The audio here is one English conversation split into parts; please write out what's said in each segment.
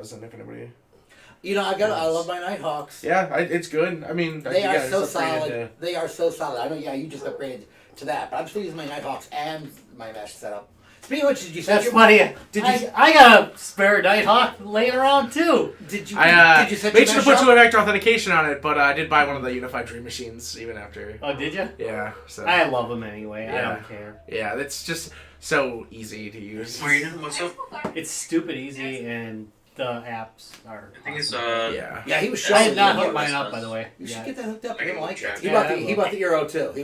If anybody... I love my Nighthawks. Yeah, it's good. I mean, they are so solid. They are so solid. I know, you just upgraded to that, but I'm still using my Nighthawks and my mesh setup. Speaking of which, did you set That's funny. I got a spare Nighthawk laying around too. Did you made set your sure to mesh put up? two-factor authentication on it, but I did buy one of the Unified Dream Machines even after. Oh, did you? Yeah. So. I love them anyway. Yeah. I don't care. Yeah, it's just so easy to use. What's up? It's stupid easy, and the apps are. I think it's Yeah, he was I showing. have not me. hooked mine up, by the way. You should get that hooked up. I He can like it. check. He bought the Euro too. He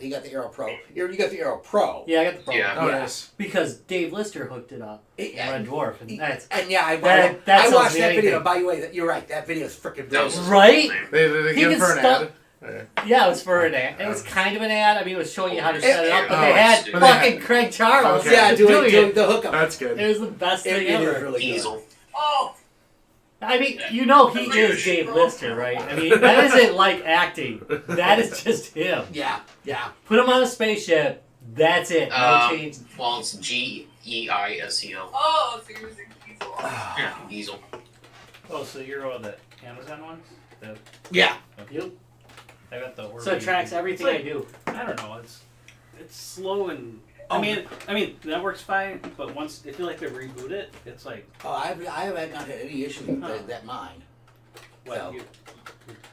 got the Euro Pro. You got the Euro Pro. Yeah, I got the Pro. Yeah. Oh, nice. Because Dave Lister hooked it up. Red Dwarf, and that's I that watched that anything. video. By the way, you're right. That video is freaking brilliant. right. They He give it can for an stop- ad. Yeah, it was for an ad. It was kind of an ad. I mean, it was showing you how to set it up, but oh, they had but they fucking Craig Charles. Okay. Yeah, doing it. the hookup. That's good. It was the best It thing is ever. really good. Diesel. Oh, I mean, he is Dave Lister, right? I mean, that isn't like acting. That is just him. yeah. Put him on a spaceship. That's it. No change. Well, it's Geisel. Oh, so you're using diesel. Yeah, Diesel. Oh, so you're all the Amazon ones? Yeah. Yep. I got the. So it tracks everything It's I do. I don't know. It's slow and. I mean that works fine, but once I feel like they reboot it, it's like. Oh, I have not had any issues with that mine. What, So, you,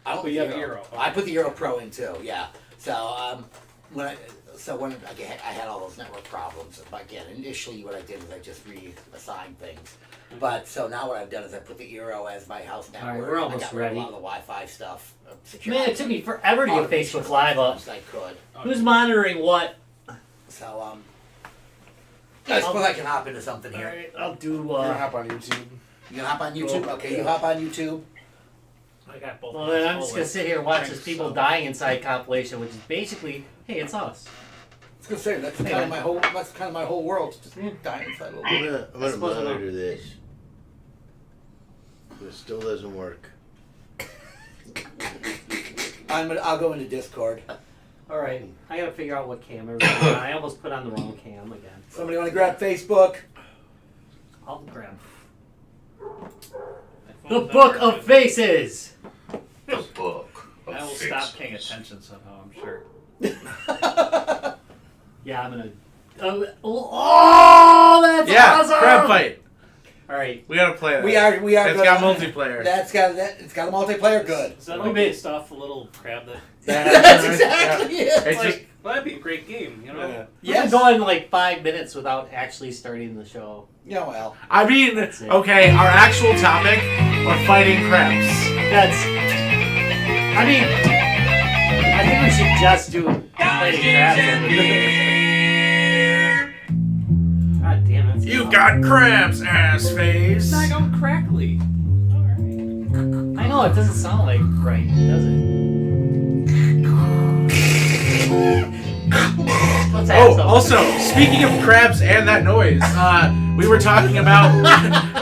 I don't but you have Euro. I put the Euro Pro in too. Yeah. So when I had all those network problems. Again, initially what I did was I just reassigned things. But so now what I've done is I put the Euro as my house network. All right, we're almost I got rid of ready. a lot of the Wi-Fi stuff. Man, it took me forever to get Facebook Live up. I could. Who's monitoring what? So I suppose I can hop into something here. Alright, I'll do. You're gonna hop on YouTube. You can hop on YouTube. Okay, you hop on YouTube. I got both. Well, then I'm just gonna sit here and watch this people So- dying inside compilation, which is basically, hey, it's us. I was gonna say that's kind of my whole. That's kind of my whole world. Just dying inside a little bit. I'm gonna suppose I monitor this. But it still doesn't work. I'll go into Discord. Alright, I gotta figure out what camera we're on. I almost put on the wrong cam again. Somebody want to grab Facebook? I'll grab. My The phone's Book not of working. Faces! The book. I will stop paying attention somehow, I'm sure. Yeah, I'm gonna. Oh, that's Yeah, awesome! crab fight. Alright, We gotta play that. We are. It's got multiplayer. It's got a multiplayer. Good. Is that We all made- based off a little crab that. That's exactly it. It's Like, just well, that'd be a great game, you know? yeah. we've been going like 5 minutes without actually starting the show. Yeah, well. I mean, That's it. okay, our actual topic are fighting crabs. That's. I mean, I think we should just do fighting crabs over there. God damn it. You got crabs, ass face. It's not going crackly. Alright. I know, it doesn't sound like right, does it? Let's add Oh, something. also, speaking of crabs and that noise, we were talking about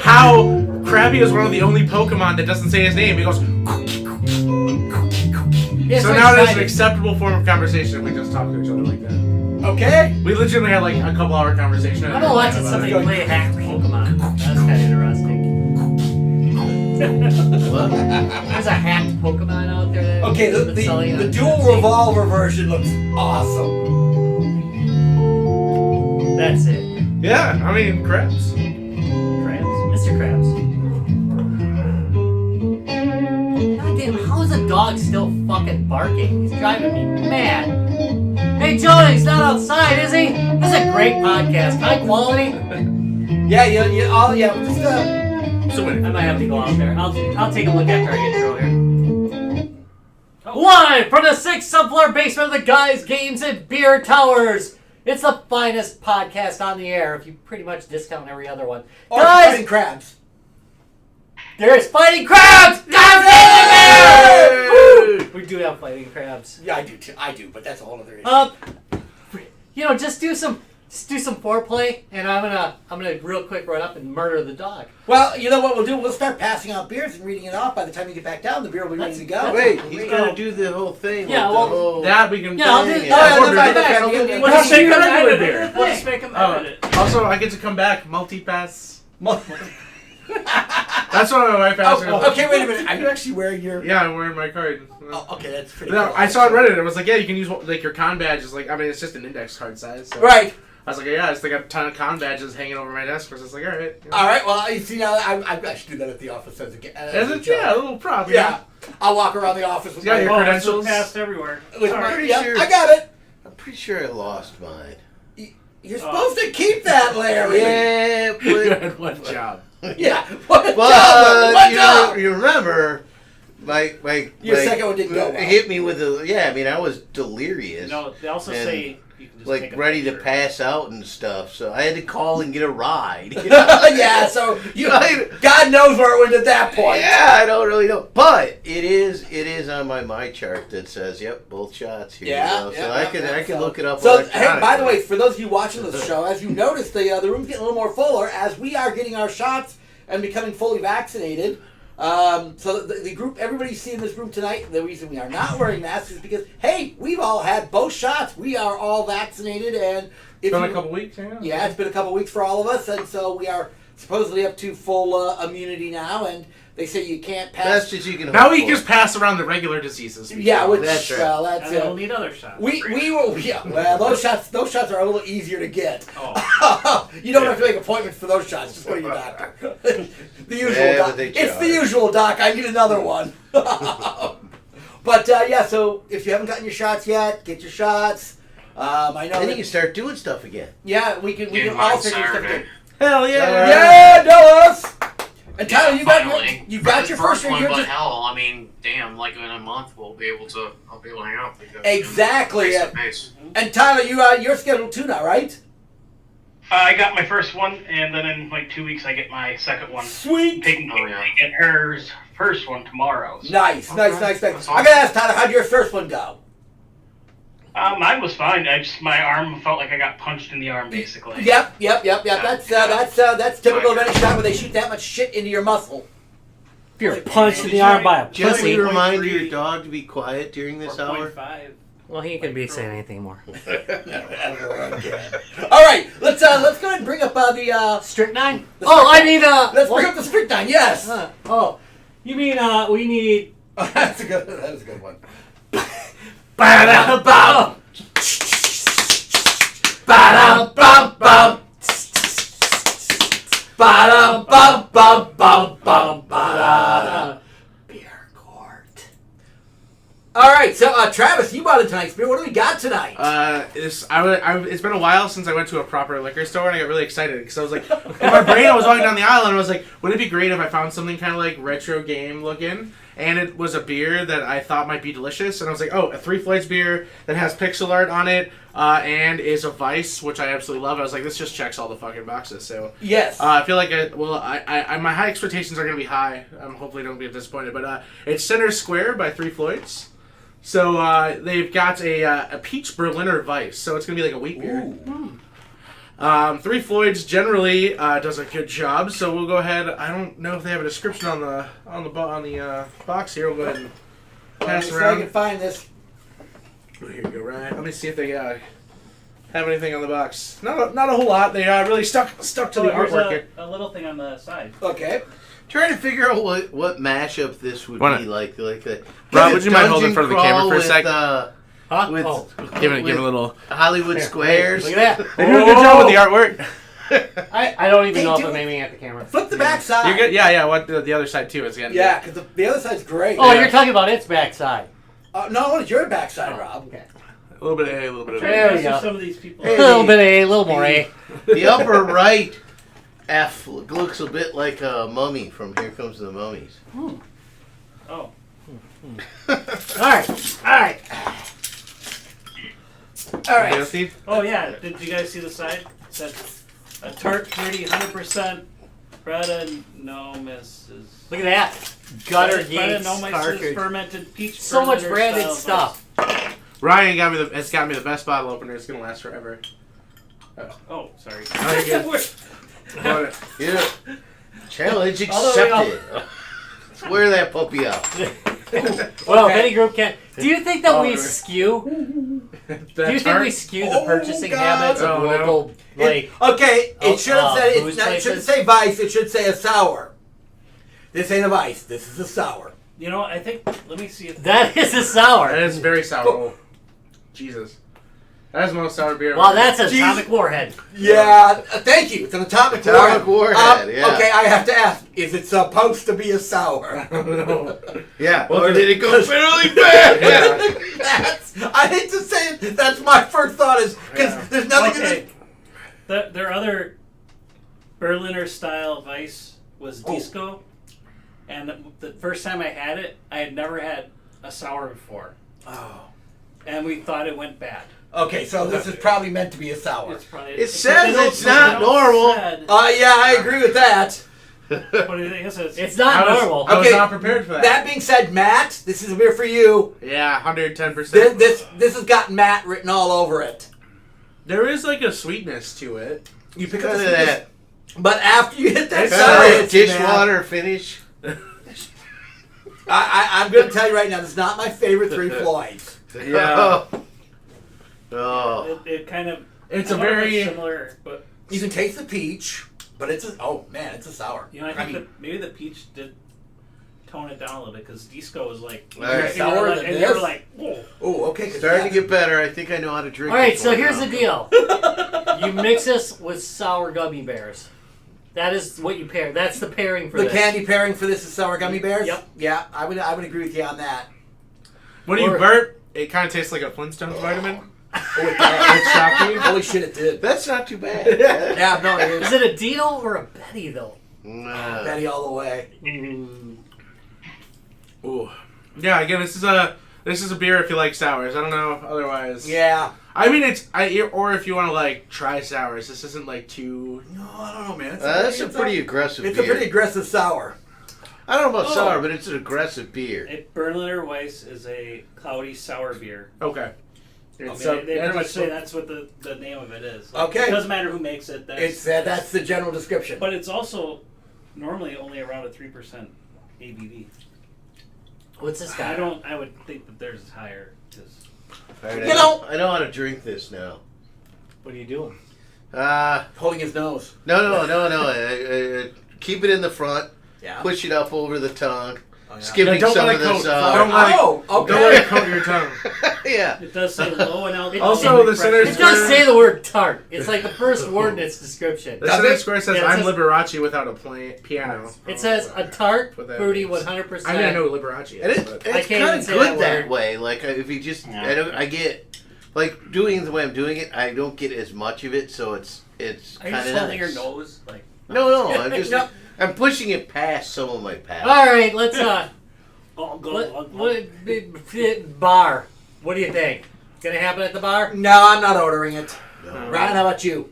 how Krabby is one of the only Pokemon that doesn't say his name. He goes. Yeah, So now it is an acceptable form of conversation if we just talk to each other like that. Okay. We legitimately had like a couple-hour conversation. I'm gonna watch somebody play hacked Pokemon. That's kind of interesting. What? There's a hacked Pokemon out there. That Okay. that's selling The on dual Etsy. revolver version looks awesome. That's it. Yeah, I mean, crabs. Krabs? Mr. Krabs. God damn, how is a dog still fucking barking? He's driving me mad. Hey, Joey, he's not outside, is he? This is a great podcast. High quality. Yeah. Just So wait. I might have to go out there. I'll take a look after I get through here. Live from the 6th subfloor basement of the Guys, Games, and Beer Towers. It's the finest podcast on the air, if you pretty much discount every other one. or Guys, fighting crabs. there's fighting crabs! God damn it! Woo! We do have fighting crabs. Yeah, I do too. But that's a whole other issue. Just do some foreplay, and I'm gonna real quick run up and murder the dog. Well, you know what we'll do? We'll start passing out beers and reading it off. By the time you get back down, the beer will be ready to go. Wait, he's gonna do the whole thing. Yeah, with well, the whole... That we can. Yeah, I'll do. Yeah. Yeah, Oh, yeah, that's that's fine. fine. We'll We'll just just make a Edit regular it. beer. We'll just make them edit it. Also, I get to come back multi-pass. That's what my wife asked me. Okay, wait a minute. Are you actually wearing your? Yeah, I'm wearing my card. Oh, okay, that's pretty. No, cool. I saw on Reddit. It was like, yeah, you can use like your con badges. Like, I mean, it's just an index card size. So. Right. I was like, yeah, it's like a ton of con badges hanging over my desk. So it's like, all right. You know. All right. Well, you see now, I should do that at the office as a joke. Yeah, a little prop. Yeah. I'll walk around the office with Yeah, my your credentials. Passed everywhere. with I'm my- pretty yeah, sure- I got it. I'm pretty sure I lost mine. You're supposed to keep that, Larry. Yeah, You but, had one job. Yeah. What job? but job? you remember, my Your second one didn't go well. hit me with a I mean, I was delirious. No, they also And, say you can just like take a ready to picture. pass out and stuff. So I had to call and get a ride. Yeah. So God knows where it went at that point. Yeah, I don't really know, but it is on my chart that says, yep, both shots here. Yeah, you know, yeah, so yeah, I can so- look it up. So, hey, by the electronically. way, for those of you watching this show, as you notice, the room's getting a little more fuller as we are getting our shots and becoming fully vaccinated. So the group, everybody seeing this room tonight, the reason we are not wearing masks is because, hey, we've all had both shots. We are all vaccinated, and if It's been you, a couple weeks. yeah, it's been a couple weeks for all of us, and so we are supposedly up to full immunity now, and they say you can't pass. Best as you can. Now hope we for. just pass around the regular diseases. Yeah, which That's right. well, that's And they'll need other shots. we will. Yeah, well, those shots are a little easier to get. Oh. You don't have to make appointments for those shots. Just go to your doctor. The usual Yeah, doc. but they It's the charge. usual doc. I need another one. But yeah, so if you haven't gotten your shots yet, get your shots. I know. Then you That, can start doing stuff again. yeah, we can Get all mine start doing stuff Saturday. again. Hell yeah! Yeah, Dallas. And Tyler, Yeah, you got finally. you got your first one. one, You're but just hell, I mean, damn, like in a month I'll be able to hang out with you guys. Exactly. Face to face. and Tyler, you're scheduled too now, right? I got my first one, and then in like 2 weeks I get my second one. Sweet. Taking Oh, yeah. get hers first one tomorrow. So, Nice. That's I awesome. gotta ask Tyler, how'd your first one go? mine was fine. My arm felt like I got punched in the arm, basically. Yep. That's typical of any shot where they shoot that much shit into your muscle. If you're punched in the arm by a Gently pussy, remind 3. your dog to be quiet during this hour. 4.5. well, he can be saying anything more. All right, let's go ahead and bring up the Strychnine? The Oh, I strychnine. need let's bring up the strychnine. Yes. Oh, you mean we need? That's a good one. Ba-da-bum. Ba-dum-bum-bum. Ba-dum-bum-bum-bum-ba-da. Beer court. All right, so Travis, you bought it tonight's beer. What do we got tonight? It's been a while since I went to a proper liquor store, and I got really excited because I was like, in my brain, I was walking down the aisle, and I was like, wouldn't it be great if I found something kind of like retro game looking? And it was a beer that I thought might be delicious, and I was like, oh, a Three Floyds beer that has pixel art on it, and is a Vice, which I absolutely love. I was like, this just checks all the fucking boxes. So Yes. I feel like I my high expectations are gonna be high. Hopefully, don't get disappointed. But it's Center Square by Three Floyds. So they've got a peach Berliner Weiss, so it's gonna be like a wheat beer. Three Floyds generally does a good job, so we'll go ahead. I don't know if they have a description on the box here. We'll go ahead and pass so I around. can find this. Oh, here you go, Ryan. Let me see if they have anything on the box. Not a whole lot. They really stuck to So the here's artwork here. a little thing on the side. Okay. Trying to figure out what mashup this would Why be not? like that. Rob, would you mind holding in front of the camera for a with, sec? Huh? With, Oh. Give it a little. Hollywood Squares. Look at that. They do a good job with the artwork. I don't even Hey, know if dude. I'm aiming at the camera. Flip the back side. You're good. Yeah. What the other side too is again. Yeah, because the other side's great. Oh, you're talking about its backside. No, it's your back side, Rob. Okay. A little bit of A, a little bit of There B. we go. Some of these people. A little bit A, a little more A. The upper right F looks a bit like a mummy from Here Comes the Mummies. Oh. All right. All right. Steve? Oh yeah. Did you guys see the side? It said a tart, gritty, 100% Brettanomyces. Look at that. Gutter Geeks Brettanomyces cartridge. fermented peach. So much Berliner branded style stuff. Ryan has got me the best bottle opener. It's gonna last forever. Vice. Oh, sorry. Oh, you're good. Got it. Yeah. Challenge All the way accepted. Let's wear that puppy out. Well, if Okay. any group can. Do you think that Oh, we right. skew? That Do you think tart? we skew the Oh, purchasing God. habits of Oh, no. local, like? Okay, it should have said booze it shouldn't places? say Vice. It should say a sour. This ain't a Weiss. This is a sour. You know, I think. Let me see if That is a sour. That is very sour. Oh, Jesus. That is the most sour beer. Well, that's Jeez. Atomic Warhead. Yeah, thank you. It's an atomic Warhead, yeah. Okay, I have to ask: is it supposed to be a sour? Yeah. Well, or did it go really bad? Yeah. I hate to say it. That's my first thought is because there's nothing in okay. it. Their other Berliner style Weiss was Oh. Disco, and the first time I had it, I had never had a sour before, Oh. and we thought it went bad. Okay, so this is probably meant to be a sour. It's probably It says they it's don't- not they don't normal. said- Yeah, I agree with that. but it is. It's not normal. I was Okay, not prepared for that. That being said, Matt, this is a beer for you. Yeah, 110%. This has got Matt written all over it. There is like a sweetness to it. You pick Look up at the that. but after you hit that It's sour, Kind of hits, dishwater finish. I'm going to tell you right now, this is not my favorite Three Floyds. Yeah. Oh. It kind of. It's a lot of it's very- similar, but You can taste the peach, but it's a it's a sour. you know, I think maybe the peach did tone it down a little bit because Disco was like All right. and you Sour were than like, and you this? were like, whoa. Oh, okay. 'cause Starting yeah. to get better. I think I know how to drink. All right, it so for here's now. the deal. You mix this with sour gummy bears. That is what you pair. That's the pairing for The this. candy pairing for this is sour gummy bears. Yep. Yeah, I would agree with you on that. When you Or- burp, it kind of tastes like a Flintstones vitamin. Oh, it does. It's choppy. Holy shit, it did. That's not too bad. Yeah, no, it Is is. it a Dino or a Betty though? Nah. Betty all the way. Ooh. Yeah, again, this is a beer if you like sours. I don't know otherwise. Yeah. I mean, or if you want to like try sours, this isn't like too. No, I don't know, man. That's a pretty aggressive It's beer. a pretty aggressive sour. I don't know about Oh. sour, but it's an aggressive beer. A Berliner Weiss is a cloudy sour beer. Okay. I mean, It's, they pretty that's much just- say that's what the name of it is. Like, Okay. It doesn't matter who makes it. That's the general description. But it's also normally only around a 3% ABV. What's this guy? I would think that theirs is higher. 'Cause All right, You know- I know how to drink this now. What are you doing? Holding his nose. No. Keep it in the front. Yeah. Push it up over the tongue. Oh, yeah. Skipping No, don't some let of it this. coat. Don't let it- Oh, okay. Don't let it coat your tongue. Yeah. it does say low and out. Also, the Sinner's It does say the word tart. It's like the first word in its description. The Does Center it? Square says, Yeah, it "I'm says- Liberace without a piano." It says a tart, What that fruity, means. 100%. I mean, I know what Liberace And is, it, but I it's can't kind even of say good that that word. way. Like if you just, Yeah. I get, like doing it the way I'm doing it. I don't get as much of it, so it's Are you kind just of holding nice. your nose? Like, No, I'm just, No. I'm pushing it past some of my past. All right, let's bar. What do you think? Gonna happen at the bar? No, I'm not ordering it. No. Ryan, how about you?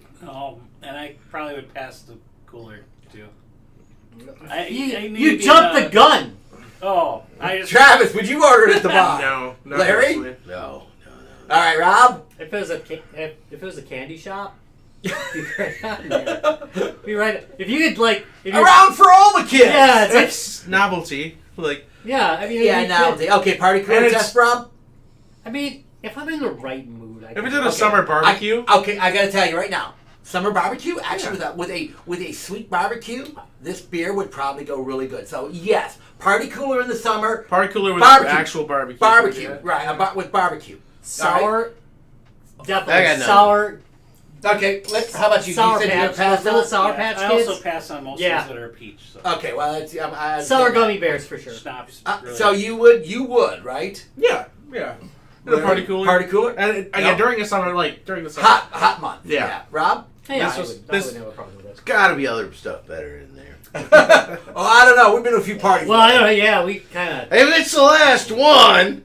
and I probably would pass the cooler too. You jumped the gun. Oh, I just Travis, would you order it at the bar? no, not Larry? personally. No. All right, Rob. If it was a candy shop, be right on there. Be right. If you could if you're, Around for all the kids. yeah, it's like, It's novelty. Like, yeah. I mean, Yeah, you now. could- Okay, party And cooler it's- test, Rob. I mean, if I'm in the right mood, I if could- it's in a Okay. summer barbecue, Okay, I gotta tell you right now. Summer barbecue, actually, with a sweet barbecue, this beer would probably go really good. So yes, party cooler in the summer, party cooler with Barbecue. actual barbecue. barbecue, Yeah. right? With barbecue. sour, I definitely got none. sour. Okay, how about you? Sour you said you're Patch, gonna pass little on? Sour yeah, Patch I Kids. also pass on most Yeah. things that are peach. So. Okay, well, that's I Sour understand gummy bears for sure. Schnapps. that. really. So you would, right? Yeah. In a party cooler. Party cooler. And again, Yep. during the summer, Hot month. Yeah. Rob. Hey, This I was- wouldn't this- have a problem with this. Gotta be other stuff better in there. Oh, I don't know. We've been to a few parties. Well, I don't know. Yeah, we kind of. If it's the last one.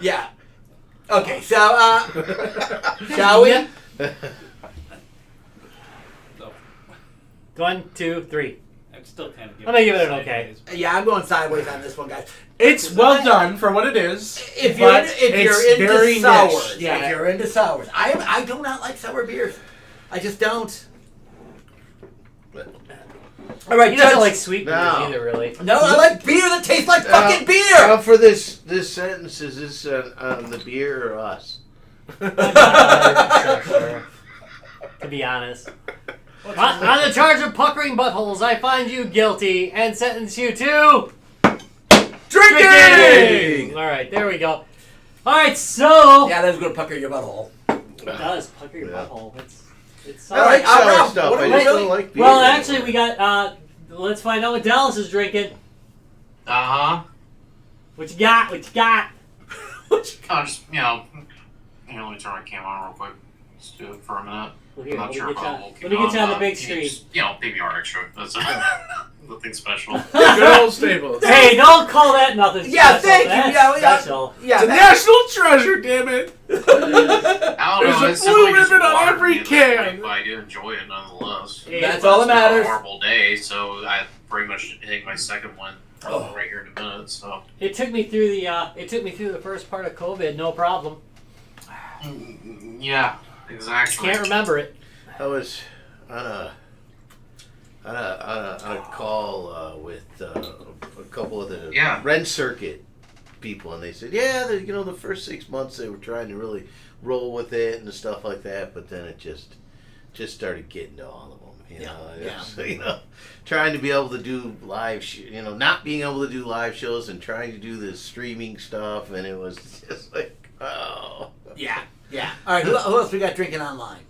Yeah. Okay, so shall we? Yeah. 1, 2, 3. I'm still kind of. I'm gonna give it an okay. Yeah, I'm going sideways on this one, guys. It's well done for what it is. If you're but into very sours, niche. Yeah. if you're into sours, I do not like sour beers. I just don't. All right, He doesn't Judge. like sweet beers No. either, really. No, I like beer that tastes like fucking beer. Now for this sentence, is this on the beer or us? I'm not 100% sure, to be honest. On the charge of puckering buttholes, I find you guilty and sentence you to Drinking! All right, there we go. All right, so Yeah, that's going to pucker your butthole. it does pucker your butthole. It's All right, sour Rob, stuff. what I are just we don't really- like beer. well, actually, we got. Let's find out what Dallas is drinking. What you got? What you got? I'll just, let me turn my camera on real quick. Just do it for a minute. Well, here, I'm not let me sure get if you I on- will let keep me get you on the big you screen. just, PBR extra. That's nothing special. Good old staple. It's Hey, don't call that nothing Yeah, special. thank you. That's Yeah, yeah. special. Yeah, a national treasure, damn it. I don't know. There's It's a blue simply just ribbon on water every to me, can. But I do enjoy it nonetheless. That's all that matters. It's been a horrible day, so I pretty much take my second one right here in a minute. So It took me through the first part of COVID, no problem. yeah, exactly. Can't remember it. I was on a call with a couple of the Ren Circuit people, and they said, the first 6 months they were trying to really roll with it and stuff like that, but then it just started getting to all of them. Trying to be able to do live, not being able to do live shows and trying to do this streaming stuff, and it was just like, oh. Yeah. All right, who else we got drinking online?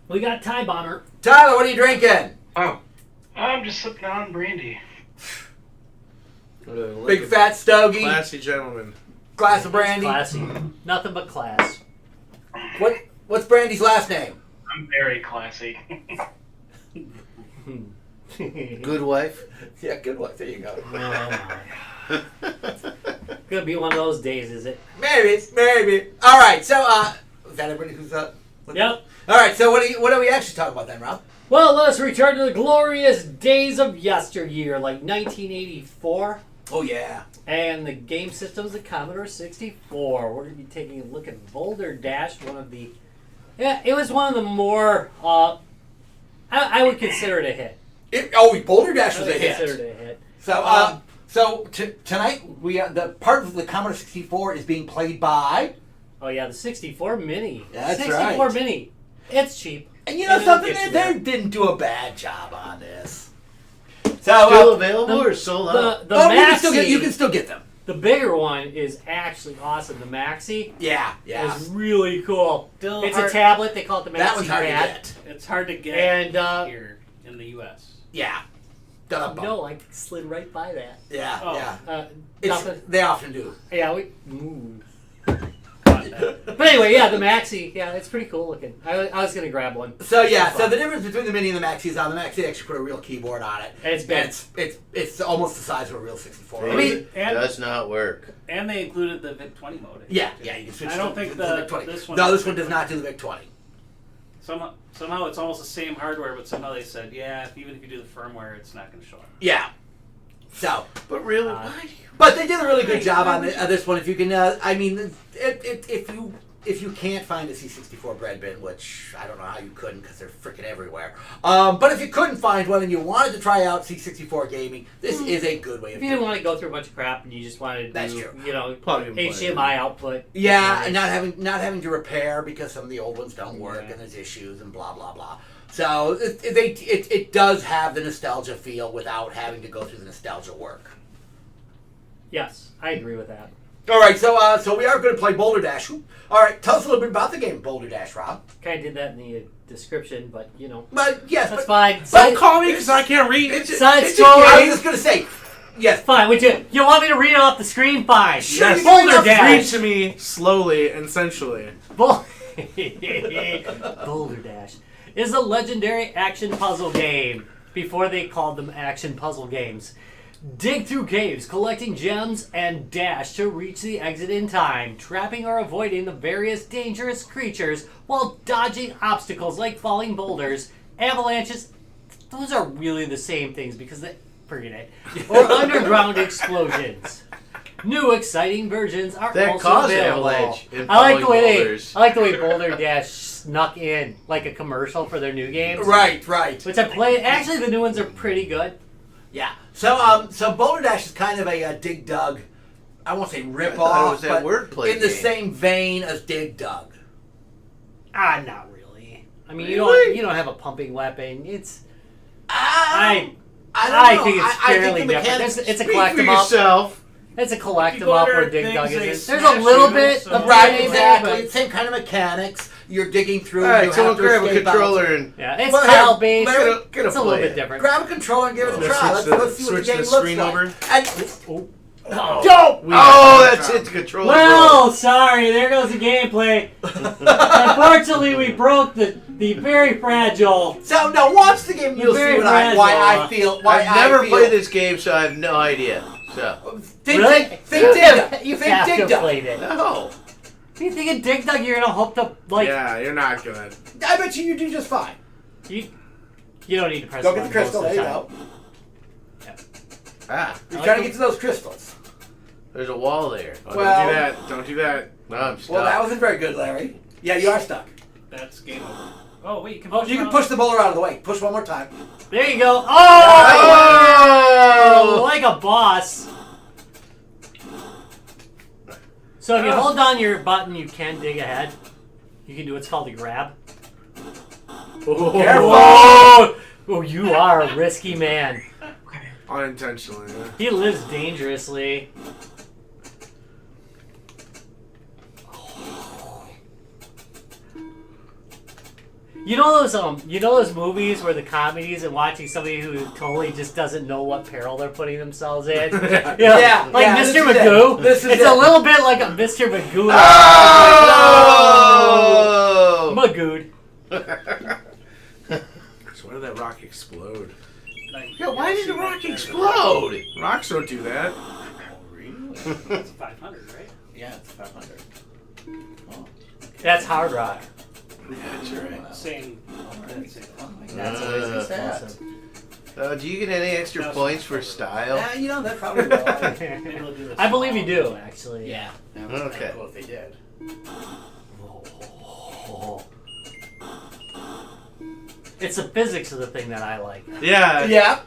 We got Tie Bomber. Tyler, what are you drinking? Oh, I'm just sipping on brandy. Big fat stogie, Classy gentleman. glass of brandy. Classy. Nothing but class. What's Brandy's last name? I'm very classy. Good wife. Yeah, good one. There you go. Oh my. Gonna be one of those days, is it? Maybe. All right, so is that everybody who's up? Yep. All right, so what are we actually talking about then, Rob? Well, let us return to the glorious days of yesteryear, like 1984. Oh yeah. And the game system's the Commodore 64. We're going to be taking a look at Boulderdash, it was one of the more, I would consider it a hit. Boulderdash was a hit. Considered it a hit. So, tonight the part of the Commodore 64 is being played by. Oh yeah, the 64 Mini. That's 64 right. Mini. It's cheap. And you know And something? it'll get you They there. didn't do a bad job on this. Still So available or sold out? The you can Maxi, still get them. the bigger one is actually awesome. The Maxi Yeah. is really cool. Still It's hard, a tablet. They call it the Maxi That one's hard to Pad. get. It's hard to get And here in the U.S. Yeah. no, I slid right by that. Yeah. Oh. Yeah. Nothing. They often do. Yeah, But anyway, yeah, the Maxi, yeah, it's pretty cool looking. I was gonna grab one. So yeah, It's so fun. the difference between the Mini and the Maxi is on the Maxi they actually put a real keyboard on it. And it's big. And it's almost the size of a real 64. It I mean, does not work. And they included the VIC-20 mode. yeah, you can switch. I don't to think the VIC 20. this one. No, this one does not do the VIC 20. Somehow it's almost the same hardware, but somehow they said, even if you do the firmware, it's not going to show up. Yeah. So, But really, Uh, why? but they did a really good job on this one. If you can, if you can't find a C64 bread bin, which I don't know how you couldn't because they're freaking everywhere. But if you couldn't find one and you wanted to try out C64 gaming, this is a good way of If you doing didn't it. want to go through a bunch of crap and you just wanted to That's do, true. Plug and play. HDMI output. Yeah, nice. and not having to repair because some of the old ones don't work and there's issues and blah blah blah. So it does have the nostalgia feel without having to go through the nostalgia work. Yes, I agree with that. All right, so we are going to play Boulderdash. All right, tell us a little bit about the game Boulderdash, Rob. Kind of did that in the description, but But yes, that's but fine. Don't call me because I can't read. Side it's story. I was just going to say, yes. Fine. Would you want me to read it off the screen? Fine. Sure, Yes. you can read it off the Read Boulderdash. to me slowly and sensually. Boulderdash is a legendary action puzzle game before they called them action puzzle games. Dig through caves, collecting gems, and dash to reach the exit in time, trapping or avoiding the various dangerous creatures while dodging obstacles like falling boulders, avalanches. Those are really the same things because forget it. Or underground explosions. New exciting versions are That also cause available. avalanche in I like the falling way boulders. I like the way Boulder Dash snuck in like a commercial for their new games. Right. Which I played. Actually, the new ones are pretty good. Yeah. So Boulderdash is kind of a Dig Dug. I won't say rip I thought it off, was that but wordplay in the game. same vein as Dig Dug. Not really. I mean, Really? you don't have a pumping weapon. It's I I don't think know. it's I fairly think the different. mechanics. It's a Speak for collect 'em up. yourself. It's a collect If 'em you go up to where Dig things, Dug they is. There's smash a little you, bit so- of Right, gaming exactly. there, but Same kind of mechanics. You're digging through. All right, you someone have to grab a escape out. controller and yeah, it's Well, tile based. get a It's a little play bit it. different. Grab a controller and give it a Let's try. switch Let's see what switch the game the looks screen like. over. And, Oh. Oh, that's it. The controller. Well, sorry, there goes the gameplay. Unfortunately, we broke the very fragile. so now watch the game. You'll see Very why I feel. Why I've never I feel. played this game, so I have no idea. So Think, Really? think Dig Dug. You Think have Dig to Dug. played it. no. Do you think in Dig Dug you're gonna hope to like? Yeah, you're not good. I bet you do just fine. You don't need to press. Go get the buttons crystal. most There of you the go. time. Ah, You're I trying to like get to those crystals. there's a wall there. Oh, Well- don't do that. Don't do that. No, I'm stuck. Well, that wasn't very good, Larry. Yeah, you are stuck. That's game over. Oh wait, you can. Oh, you can push the boulder out of the way. Push one more time. There you go. Oh! Oh! Like a boss. So if you hold down your button, you can dig ahead. You can do what's called a grab. Oh, Whoa! Oh, you are a risky man. unintentionally. He lives dangerously. You know those movies where the comedies and watching somebody who totally just doesn't know what peril they're putting themselves in? Yeah, like yeah, Mr. this is Magoo. it. This is it's it. a little bit like a Mr. Magoo. Oh! Magooed. So why did that rock explode? Yeah, why did the rock explode? Rocks don't do that. It's 500, right? Yeah, it's 500. That's hard rock. That's right. Same. That's always that. expensive. Do you get any extra points for style? Yeah, you know, that probably will. Maybe we'll do this. I believe you do, actually. Yeah. Okay. Cool if they did. Oh. It's the physics of the thing that I like. Yeah. Yeah.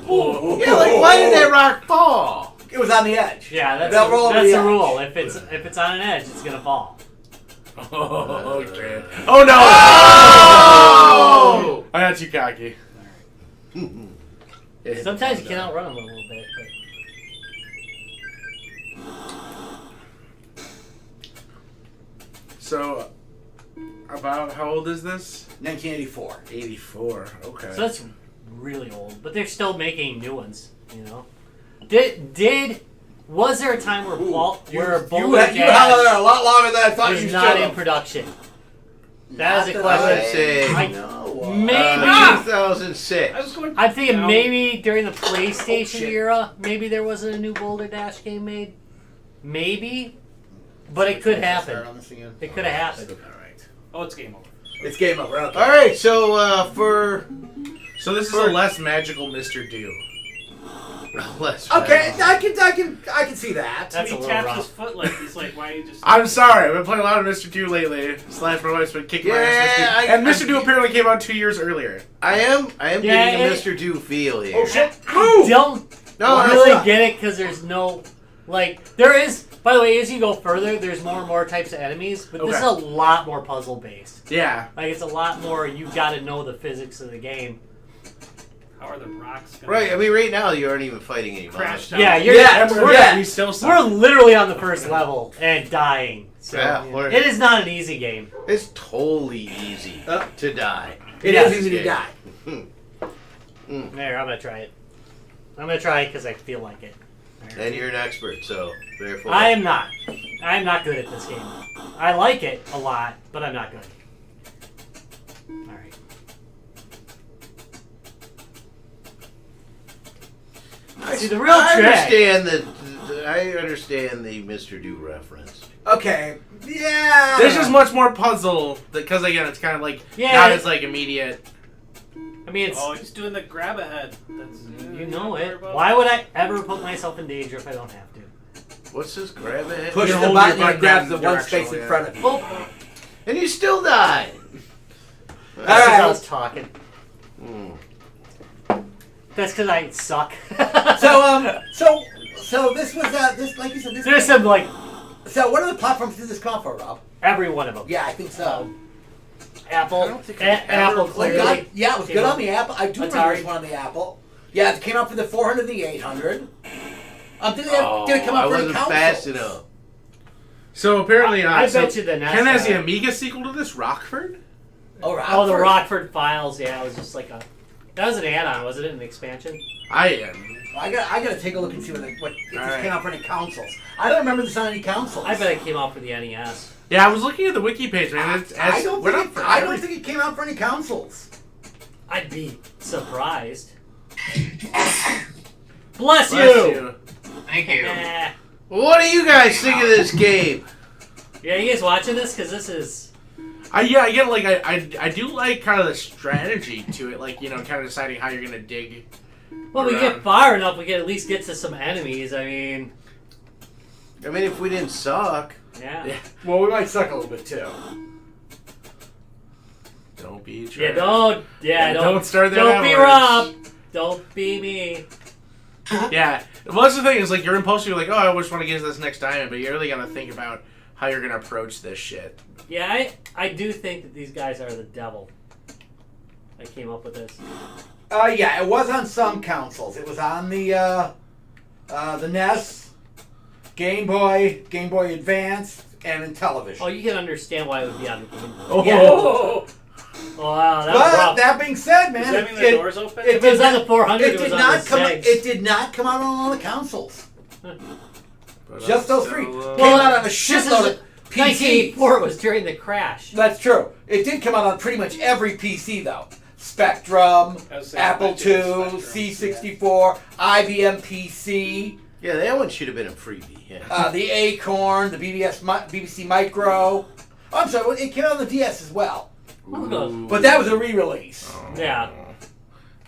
Yeah, like why did that rock fall? It was on the edge. Yeah, that's They'll roll over that's the the edge. rule. If it's on an edge, it's gonna fall. Oh, okay. Oh no! Oh! I got too cocky. Sometimes you can outrun them a little bit. So, about how old is this? 1984. 84. Okay. So that's really old, but they're still making new ones. You know, was there a time where Boulder You held there a Dash lot longer than I thought you was should not in have. production? That is a I question. would say I- No. Maybe 2006. I was going. I'm thinking No. maybe during the PlayStation shit. era, maybe there wasn't a new Boulder Dash game made. Maybe, but it could happen. It could have happened. All right. Oh, it's game over. It's game over. Okay. All right, so for So this is a less magical Mr. Do. less. Okay, I can see that. That's he a little taps rough. his foot like he's like, why you just? I'm sorry. I've been playing a lot of Mr. Do lately. Slash my wife's been kicking my ass. Yeah, Mr. And Mr. Do apparently came out 2 years earlier. I am Yeah, getting a it- Mr. Do feel here. Oh shit! I Move! don't No, that's really not- get it because there's no, there is. By the way, as you go further, there's more and more types of enemies, but this is Okay. a lot more puzzle based. Yeah. Like it's a lot more. You got to know the physics of the game. How are the rocks gonna? Right, I mean, right now you aren't even fighting any Crash monsters. down. Yeah, you're. Yeah, we're, We still suck. we're literally on the first level and dying. So Yeah, we're- it is not an easy game. It's totally easy to die. It Yeah. is easy to die. There, I'm gonna try it. I'm gonna try it because I feel like it. And you're an expert, so therefore. I am not. I am not good at this game. I like it a lot, but I'm not good. All right. See, the real I trick. understand the Mr. Do reference. Okay. Yeah. There's just much more puzzle because again, it's kind of like Yeah. not as like immediate. I mean, it's Oh, he's doing the grab ahead. That's you know don't worry it. about Why would I ever put myself in danger if I don't have to? What's this? Grab it? Push You the hold button your and it grabs the button one space in directionally, front of you. Oh, And you still die. that's because right. I was talking. That's because I suck. So this was this like you said this. There's some like So what other platforms did this come out for, Rob? Every one of them. Yeah, I think so. Apple. I don't think I've ever Apple played clearly. God, yeah, it was good on the Apple. I do remember Atari. this one on the Apple. Yeah, it came out for the 400 and the 800. Did it come out I for any wasn't consoles? fast enough. So apparently, I so bet you the NES Ken has the guy. Amiga sequel to this, Rockford. Oh, Rockford. Oh, the Rockford Files. Yeah, it was just like a. That was an add-on, wasn't it? An expansion. I am. I gotta take a look and see what if All this right. came out for any consoles. I don't remember this on any consoles. I bet it came out for the NES. Yeah, I was looking at the wiki page, man. It's, I don't we're think not for I don't everything. think it came out for any consoles. I'd be surprised. Bless Bless you. you. Thank you. Eh. What do you guys think of this game? Yeah, you guys watching this? Because this is. I get like I do like kind of the strategy to it, like kind of deciding how you're gonna dig. Well, we around. get far enough, we can at least get to some enemies. I mean, If we didn't suck. yeah. Yeah. Well, we might suck a little bit too. Don't be. Yeah, don't. Yeah, don't start that Don't be outwards. Rob. Don't be me. Yeah. Well, that's the thing is like you're impulsive. You're like, oh, I just want to get to this next diamond, but you're really gonna think about how you're gonna approach this shit. Yeah, I do think that these guys are the devil. I came up with this. Yeah, it was on some consoles. It was on the NES, Game Boy Advance, and in television. Oh, you can understand why it would be on the Game Boy. Oh. Yeah. Oh, wow, that was But rough. that being said, man, Does that mean the door's open? If it was on the 400, it it was did on not the come. 6. It did not come out on all the consoles. Just those three. Came Well, out on a this shitload is of PCs. 1984 was during the crash. That's true. It did come out on pretty much every PC though. Spectrum, I was saying Apple Spectrum, II, C64, IBM PC, Yeah, that one should have been a freebie. Yeah. the Acorn, the BBC Micro. Oh, I'm sorry, it came out on the DS as well. Ooh. But that was a re-release. Yeah.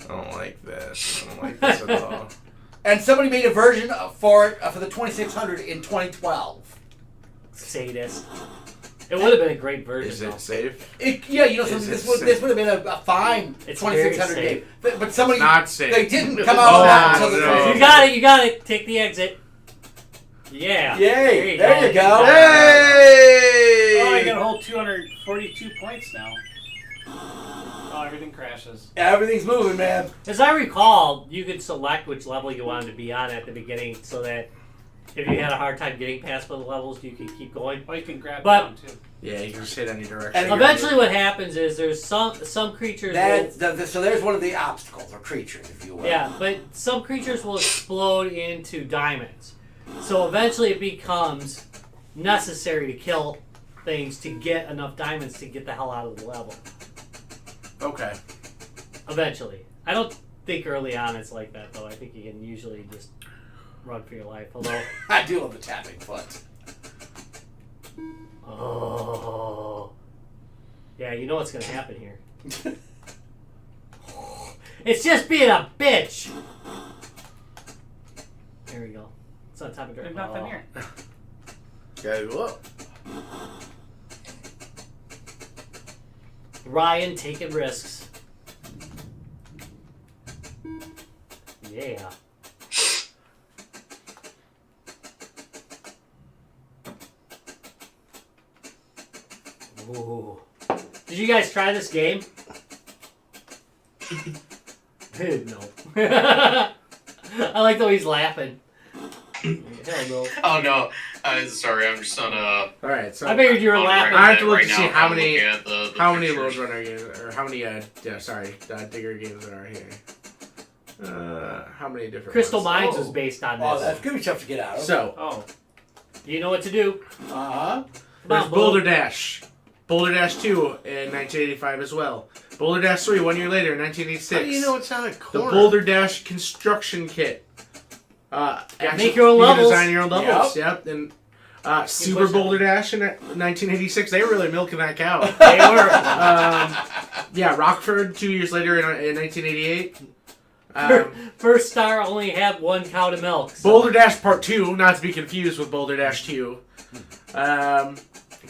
I don't like this. I don't like this at all. And somebody made a version for it for the 2600 in 2012. Sadist. It would have been a great version. Is though. it safe? This would have been a fine It's 2600 very game. But somebody Not safe. they didn't come out with that until the no. You got it. You got it. Take the exit. Yeah. Yay! There you go. Hey! Oh, I got a whole 242 points now. Oh, everything crashes. Everything's moving, man. As I recall, you could select which level you wanted to be on at the beginning, so that if you had a hard time getting past one of the levels, you could keep going. Oh, you can grab But- down too. Yeah, you can just hit any direction. And Eventually, what happens is there's some creatures. So there's one of the obstacles or creatures, if you will. Yeah, but some creatures will explode into diamonds. So eventually it becomes necessary to kill things to get enough diamonds to get the hell out of the level. Okay. Eventually. I don't think early on it's like that, though. I think you can usually just run for your life. Although, I do love the tapping foot. oh. Yeah, you know what's going to happen here. It's just being a bitch! There we go. It's on top of There's dirt. nothing here. Gotta go up. Ryan taking risks. Yeah. Ooh. Did you guys try this game? No. I like the way he's laughing. Hell no. Oh no, sorry, I'm just on a. All right. So I figured you were on laughing. I have to look right to see now, how I'm many- looking at the how many pictures. Load Runner games, or how many digger games there are here? How many different Crystal ones? Mines was based on Oh, this. that's gonna be tough to get out of. So Oh, You know what to do. Uh-huh. there's on, Boulder Dash. Boulder Dash 2 in 1985 as well. Boulder Dash 3 1 year later in 1986. How do you know it's on a The corner? Boulder Dash construction kit. Make your own you can levels. design your own levels. Yep. And Super push it. Boulder Dash in 1986. They were really milking that cow. They were. Yeah, Rockford 2 years later in 1988. First Star only had one cow to milk. So. Boulder Dash Part 2, not to be confused with Boulder Dash 2.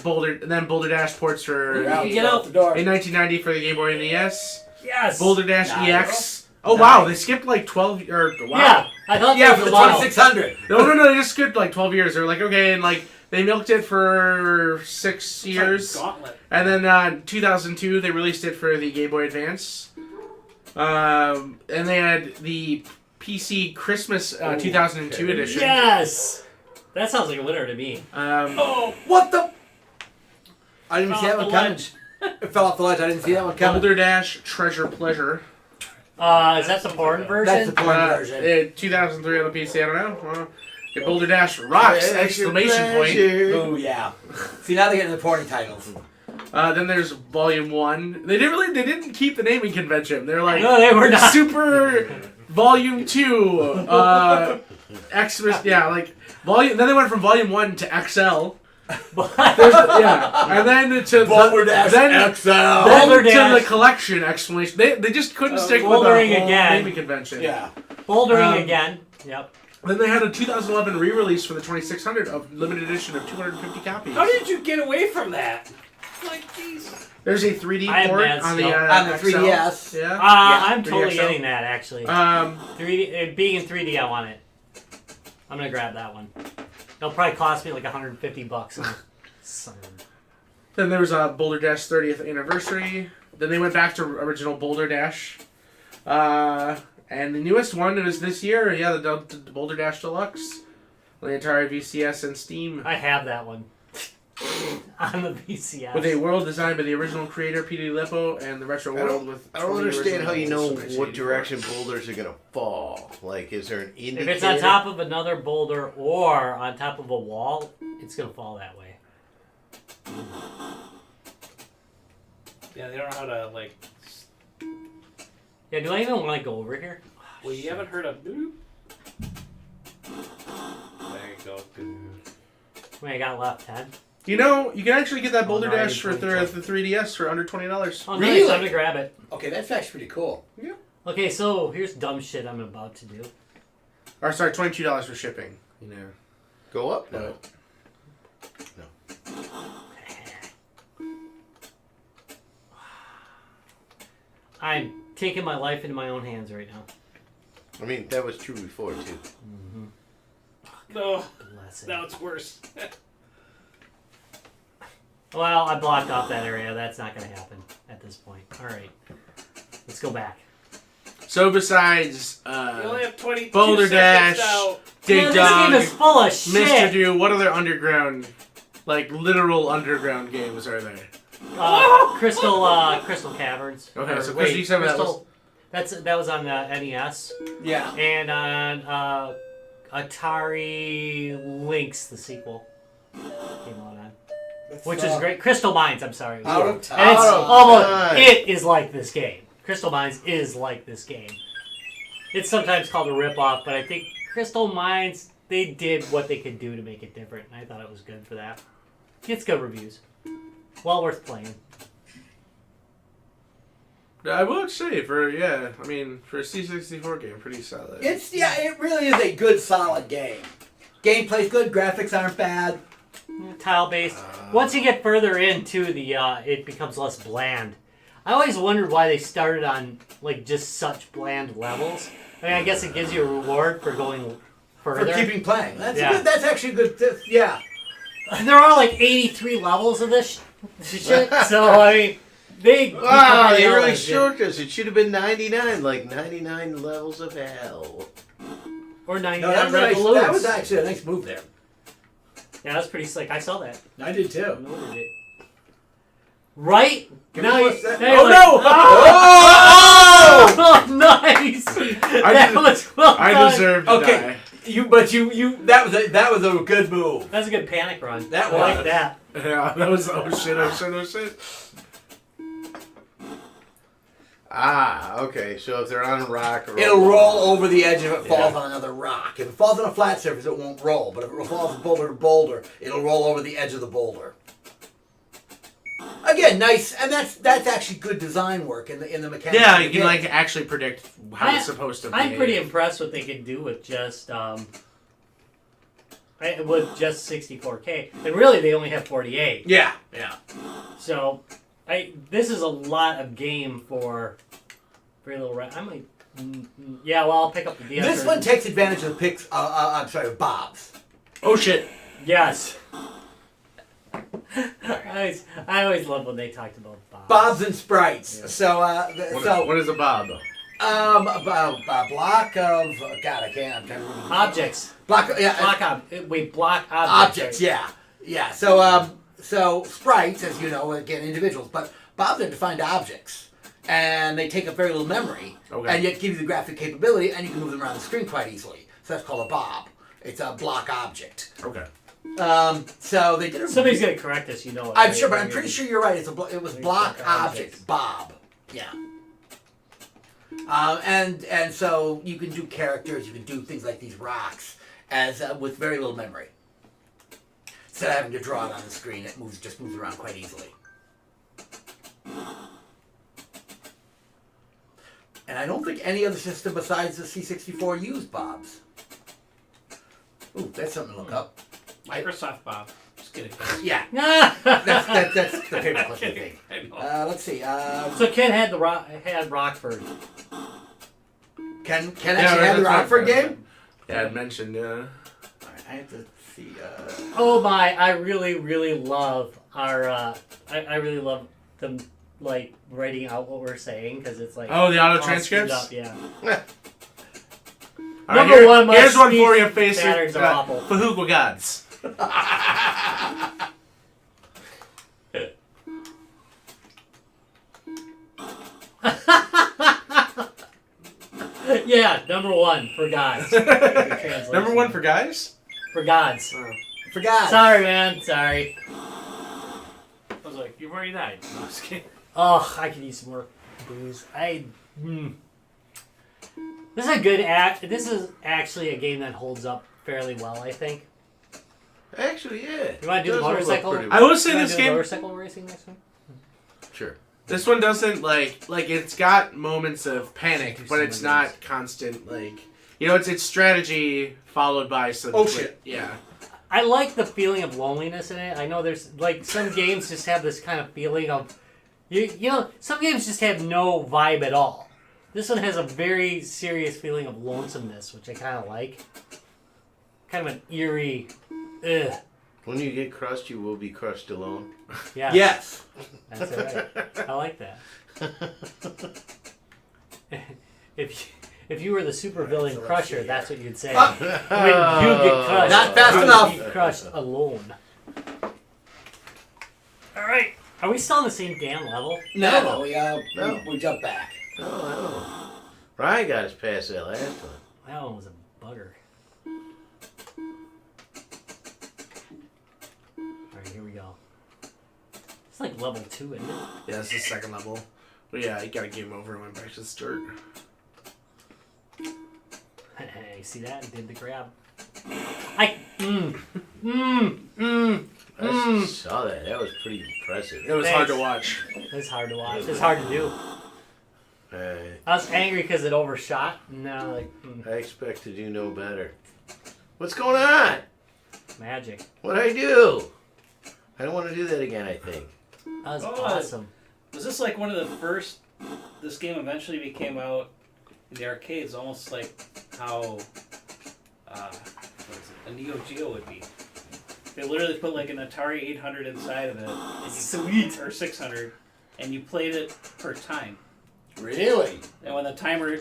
Boulder Dash ports for Yeah. You get out the door. in 1990 for the Game Boy and the NES. Yes. Boulder Dash Nice. EX. Oh wow, they skipped like 12 or wow. Yeah, I thought Yeah, that for was the a model. 2600. No, they just skipped like 12 years. They were like, okay, in like They milked it for 6 years. It's like Gauntlet. And then 2002, they released it for the Game Boy Advance. And they had the PC Christmas 2002 edition. Yes! That sounds like a winner to me. What the? I didn't see that one coming. It fell off the ledge. I didn't see that one coming. Boulderdash Treasure Pleasure. Is that the porn version? That's the porn version. 2003 on the PC, I don't know. Boulderdash rocks! Exclamation point. Oh yeah. See, now they're getting the porny titles. Then there's Volume 1. They didn't keep the naming convention. They're like, no, they were not. Super Volume 2. Xmas, yeah, like volume. Then they went from Volume 1 to XL. And then to Boulderdash XL. Then to the collection explanation. They just couldn't stick with the whole again. naming convention. Yeah. Bouldering again. Yep. Then they had a 2011 re-release for the 2600 of limited edition of 250 copies. How did you get away from that? Like, jeez. There's a 3D I have port mad on stuff. the On the 3DS. Yeah. I'm 3D totally XL. getting that actually. 3D, being in 3D, I want it. I'm gonna grab that one. It'll probably cost me like $150. Son. Then there was a Boulderdash 30th anniversary. Then they went back to original Boulderdash. And the newest one is this year. Yeah, the Boulderdash Deluxe. The Atari VCS and Steam. I have that one. On the VCS. With a world designed by the original creator, P.D. Lippo, and the retro world with... I don't understand how you know original what direction boulders are going to fall. Like, is there an indicator? If it's on top of another boulder or on top of a wall, it's going to fall that way. Yeah, they don't know how to, like... Yeah, do I even want to go over here? Well, you haven't heard of... Boop? There you go. Wait, I got left 10. You know, you can actually get that Oh, no, Boulderdash for I didn't the 3DS for under $20. Oh, Really? nice. I'm going to grab it. Okay, that's actually pretty cool. Yeah. Okay, so here's dumb shit I'm about to do. Or sorry, $22 for shipping. You know. Go up? No. I'm taking my life into my own hands right now. I mean, that was true before, too. Mm-hmm. No, Bless it. now it's worse. Well, I blocked off that area. That's not going to happen at this point. All right. Let's go back. So besides You only have 22 Boulderdash, seconds now. Dig Man, Dog, this game is full of shit. Mr. Do, what other underground, like literal underground games are there? Crystal Caverns. Okay, Or, so wait, you said that was... that was on the NES. Yeah. And on Atari Lynx, the sequel, came out on. Which is great. Crystal Mines, I'm sorry. Out of And it's time. it is like this game. Crystal Mines is like this game. It's sometimes called a ripoff, but I think Crystal Mines, they did what they could do to make it different, and I thought it was good for that. Gets good reviews. Well worth playing. I would say for a C64 game, pretty solid. It really is a good, solid game. Gameplay's good, graphics aren't bad. Tile based. Once you get further into the, it becomes less bland. I always wondered why they started on like just such bland levels. I mean, I guess it gives you a reward for going further. For keeping playing. That's Yeah. good. That's actually good. Yeah. And there are like 83 levels of this shit. So I mean, they really short us. It should have been 99, like 99 levels of hell. Or 99 No, that revolutions. was actually a nice move there. Yeah, that's pretty slick. I saw that. I did too. Noted it. Right? Now what's that? now you're Oh, no! Oh, nice! That was well I done. deserve to Okay. die. That was a good move. That's a good panic run. That I like was. that. Yeah, that was oh shit. Okay. So if they're on a rock or It'll roll over the edge if it falls on another rock. If it falls on a flat surface, it won't roll. But if it falls from boulder to boulder, it'll roll over the edge of the boulder. Again, nice, and that's actually good design work in the mechanics. Yeah, of the you can game. like actually predict how it's supposed to be. I'm pretty impressed what they could do with just 64K. And really, they only have 48. Yeah. So, this is a lot of game for very little. I might. Yeah, well, I'll pick up the DS. This one takes advantage of the picks. Of Bob's. Oh shit. Yes. I always love when they talked about bobs. Bobs and sprites. Yeah. So, What is a bob? a block of God, I can't. I'm trying to remember. Objects. Block Block objects. objects. Right? Yeah. So sprites, as you know, again, individuals, but bobs are defined objects, and they take up very little memory, and yet give you the graphic capability, and you can move them around the screen quite easily. So that's called a bob. It's a block object. Okay. So they did. Somebody's gonna correct us, you know. I'm sure, but I'm pretty sure you're right. It was block object, bob. Yeah. And so you can do characters, you can do things like these rocks as with very little memory. Instead of having to draw it on the screen, it just moves around quite easily. And I don't think any other system besides the C64 used bobs. Ooh, that's something to look up. Microsoft Bob. Just kidding. Yeah, that's the paperclip thing. I know. Let's see. So Ken had Rockford. Ken actually have the Rockford game? Yeah, I mentioned. Alright, I have to see. Oh my! I really love our. I really love them like writing out what we're saying because it's like. Oh, the auto all transcripts? speed up, yeah. All right, Number one, my here's one speech for you, face patterns are awful. Fahugo gods. Yeah, number one for gods. Number one for guys? For gods. Forgot. Sorry, man. Sorry. I was like, you've already died. No, I'm just kidding. Oh, I could use some more booze. This is a good act. This is actually a game that holds up fairly well, I think. Actually, yeah. You want to do the motorcycle? I will say You wanna this do game. motorcycle racing next one? Sure. This one doesn't like it's got moments of panic, but it's not constant. Like it's strategy followed by some. Oh, shit. Yeah. I like the feeling of loneliness in it. I know there's like some games just have this kind of feeling of some games just have no vibe at all. This one has a very serious feeling of lonesomeness, which I kind of like. Kind of an eerie. Ugh. When you get crushed, you will be crushed alone. Yeah. Yes. That's it, right. I like that. If you were the supervillain Crusher, that's what you'd say. When you get crushed, Not fast you enough. Be crushed alone. All right. Are we still on the same damn level? No, we jumped back. Oh, Ryan got us past that last one. That one was a bugger. Alright, here we go. It's like level 2, isn't it? Yeah, it's the second level. But yeah, I got a game over and went back to the start. Hey, see that? I did the grab. I saw that. That was pretty impressive. It was hard to watch. It's hard to watch. It's hard to do. I was angry because it overshot. And now, like, I expect to do no better. What's going on? magic. What'd I do? I don't want to do that again, I think. That was awesome. Was this like one of the first? This game eventually became out in the arcades, almost like how a Neo Geo would be. They literally put like an Atari 800 inside of it. And Sweet. Or 600, and you played it per time. Really? And when the timer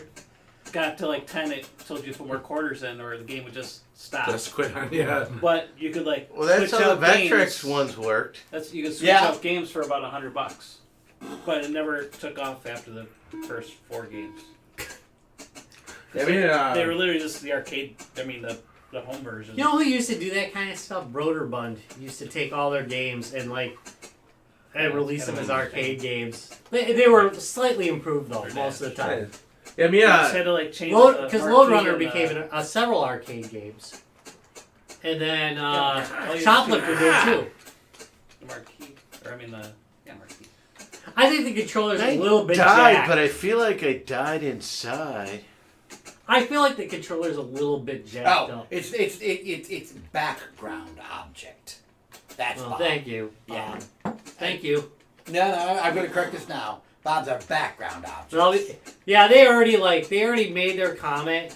got to like 10, it told you to put more quarters in, or the game would just stop. Just quit on, yeah. But you could like Well, that's switch how out the Vectrex games. ones worked. You could switch Yeah. out games for about $100, but it never took off after the first 4 games. I mean, They were literally just the arcade. I mean the home version. You know who used to do that kind of stuff? Broderbund used to take all their games and release them as arcade games. They were slightly improved though most of the time. I mean, You just had to like change Because the Lode marquee Runner and, became several arcade games, and then all you Shoplifter did too. the marquee, or I mean the marquee. I think the controller's I a little bit died, jacked. but I feel like I died inside. I feel like the controller's a little bit jacked up. It's background object. That's Well, Bob. thank you. Yeah. Thank you. No, I'm going to correct this now. Bob's are background objects. Well, yeah, they already made their comment,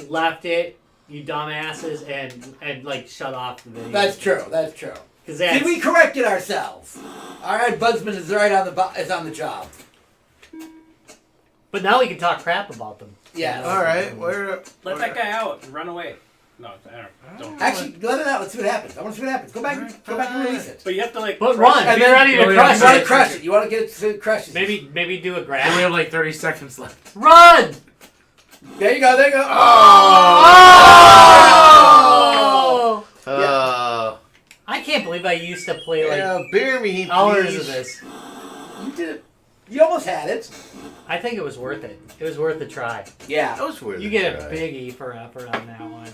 left it, you dumbasses, and shut off the video. That's true. That's true. that's... See, we corrected ourselves. All right, Budsman is on the job. But now we can talk crap about them. Yeah. All right. Let that guy out and run away. No, don't. Actually, let it out. Let's see what happens. I want to see what happens. Go back and release it. But you have to like. But run. And Be ready to crush You want to it. crush it. You want to get it to crush it. Maybe do a And we grab. have like 30 seconds left. Run! There you go. There you go. Oh! I can't believe I used to play like bear me, hours please. of this. You did it. You almost had it. I think it was worth it. It was worth a try. Yeah. That was worth You it, get a right? big E for effort on that one.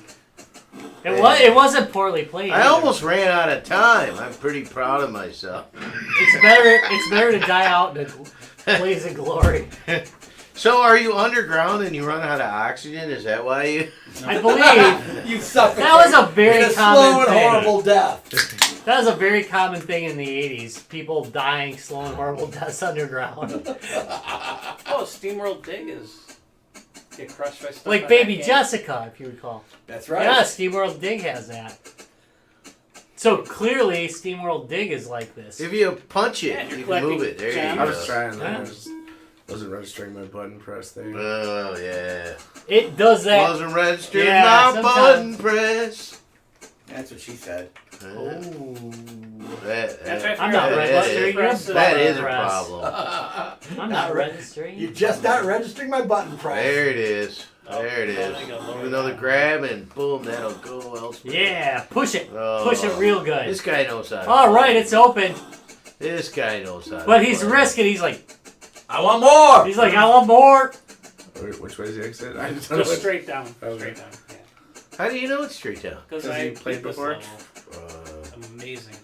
It wasn't poorly played. I either. almost ran out of time. I'm pretty proud of myself. It's better to die out in a blaze of glory. So, are you underground and you run out of oxygen? Is that why you? I believe You suffocate. that was a very in a common slow and thing. horrible death. That was a very common thing in the 80s. People dying slow and horrible deaths underground. Oh, SteamWorld Dig is get crushed by stuff. Like on Baby that game. Jessica, if you recall. That's right. Yeah, SteamWorld Dig has that. So clearly, SteamWorld Dig is like this. If you punch Yeah, it, you're you can move collecting it. There gems. you I go. was trying. Yeah. I just wasn't registering my button press there. Oh yeah. It does that. Wasn't registered Yeah, my sometimes. button press. That's what she said. Oh. That's right. I'm not registering your Press it. That button is a press. problem. I'm not registering. You're just not registering my button press. There it is. Oh, There it oh, is. there you go. Lower Another that. grab and boom, that'll go elsewhere. Yeah, push it. Oh, Push it real good. This guy knows how to All play. right, it's open. This guy knows how to But he's play. risking. He's like, I want more. I want more. Which way is the exit? I just don't know Just what- straight down. Okay. Straight down. Yeah. How do you know it's straight down? Because Has I he played beat this before? level. Amazing.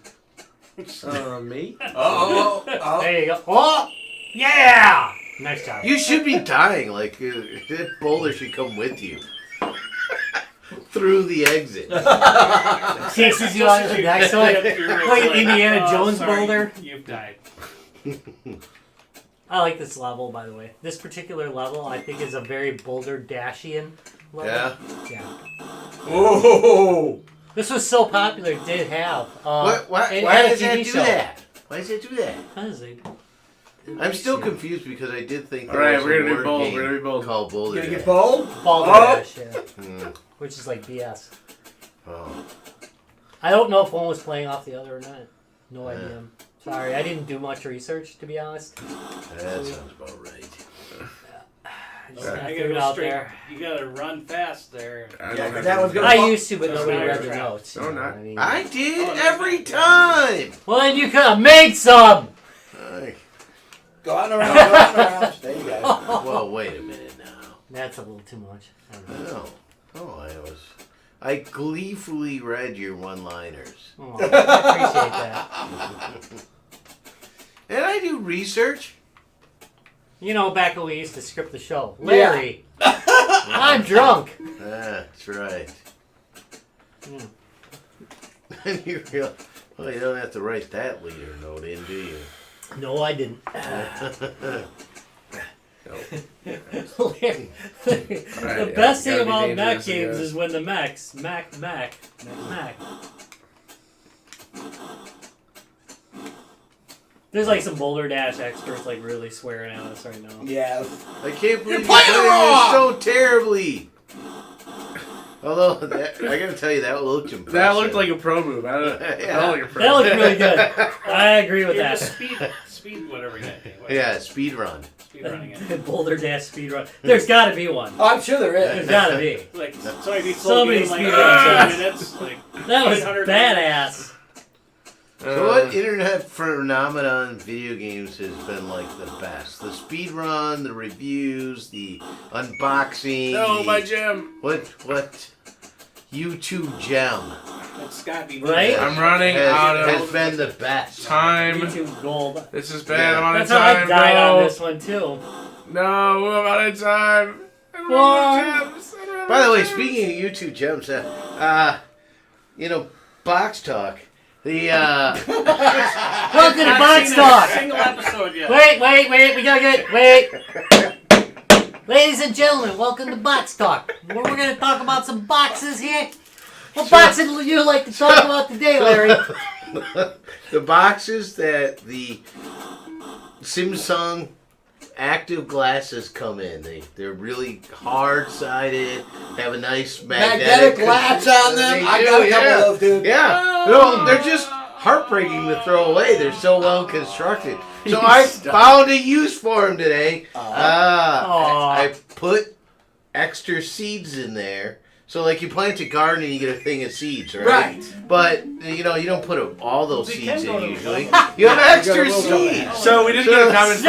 Me? Oh. There you go. Oh, yeah. Nice job. You should be dying. Like that boulder should come with you through the exit. Chases you out of the next one. Like an Indiana "Oh, Jones sorry, boulder. You've died. I like this level, by the way. This particular level, I think, is a very Boulder-Dashian level. Yeah. Yeah. Oh. This was so popular, it did have. Why it had a does that TV do show. that? Why does it do that? Because they- I'm still confused because I did think there All right, was we're a gonna do word bold. game We're gonna be bold. called Boulder. Gonna get Dash. bold? Balderdash, yeah. Hmm. Which is like BS. Oh. I don't know if one was playing off the other or not. No Yeah. idea. Sorry, I didn't do much research, to be honest. That sounds about right. I just Yeah. kinda I threw gotta it go out straight. there. You gotta run fast there. I Yeah, don't 'cause have that one's to- gonna- I used to, but That's nobody not read the trap. notes. No, you know not. what I mean? I did Oh, every that's time. Well, then you could have made some! Go on around, go on around. There you go. Well, wait a minute now. That's a little too much. I don't know. No. I gleefully read your one-liners. Oh, I appreciate that. And I do research. You know, back when we used to script the show. Larry! I'm drunk! That's right. Yeah. And you realize, well, you don't have to write that leader note in, do you? No, I didn't. Yeah, The best thing gotta be about Mac dangerous, I games guess. is when the Mac. There's like some Boulder Dash experts like really swearing at us right now. Yeah. I can't believe you playing played it wrong! it so terribly. Although, I gotta tell you, that looked impressive. That looked like a pro move. I don't. Yeah. That looked like a pro. That looked really good. I agree with Yeah, that. just speed, whatever you got. Yeah, speed run. Speed running it. Boulder Dash speedrun. There's got to be one. Oh, I'm sure there There's is. got to be. Like somebody beats Somebody like speed 15 runs. minutes. Like That was 800 badass. So what internet phenomenon video games has been like the best? The speed run, the reviews, the unboxing. No, the, my gem. What YouTube gem It's gotta be Right? I'm running out has of been the best? time. YouTube Gold. This is bad. I'm out of That's how I time, died bro. on this one too. No, I'm out of time. I don't What? have gems. I don't have By the way, gems. speaking of YouTube gems, Box Talk. The Welcome to Not Box seen a Talk. single episode yet. Wait, we gotta get wait. Ladies and gentlemen, welcome to Box Talk. We're gonna talk about some boxes here. What boxes would you like to talk about today, Larry? the boxes that the Samsung active glasses come in. They're really hard sided. Have a nice Magnetic glass on them. I got a couple of those, dude. Yeah, no, they're just heartbreaking to throw away. They're so well constructed. So I found a use for them today. I put extra seeds in there. So like you plant a garden and you get a thing of seeds, right? Right. But you don't put all those seeds in usually. You have extra seeds. So we did get a comment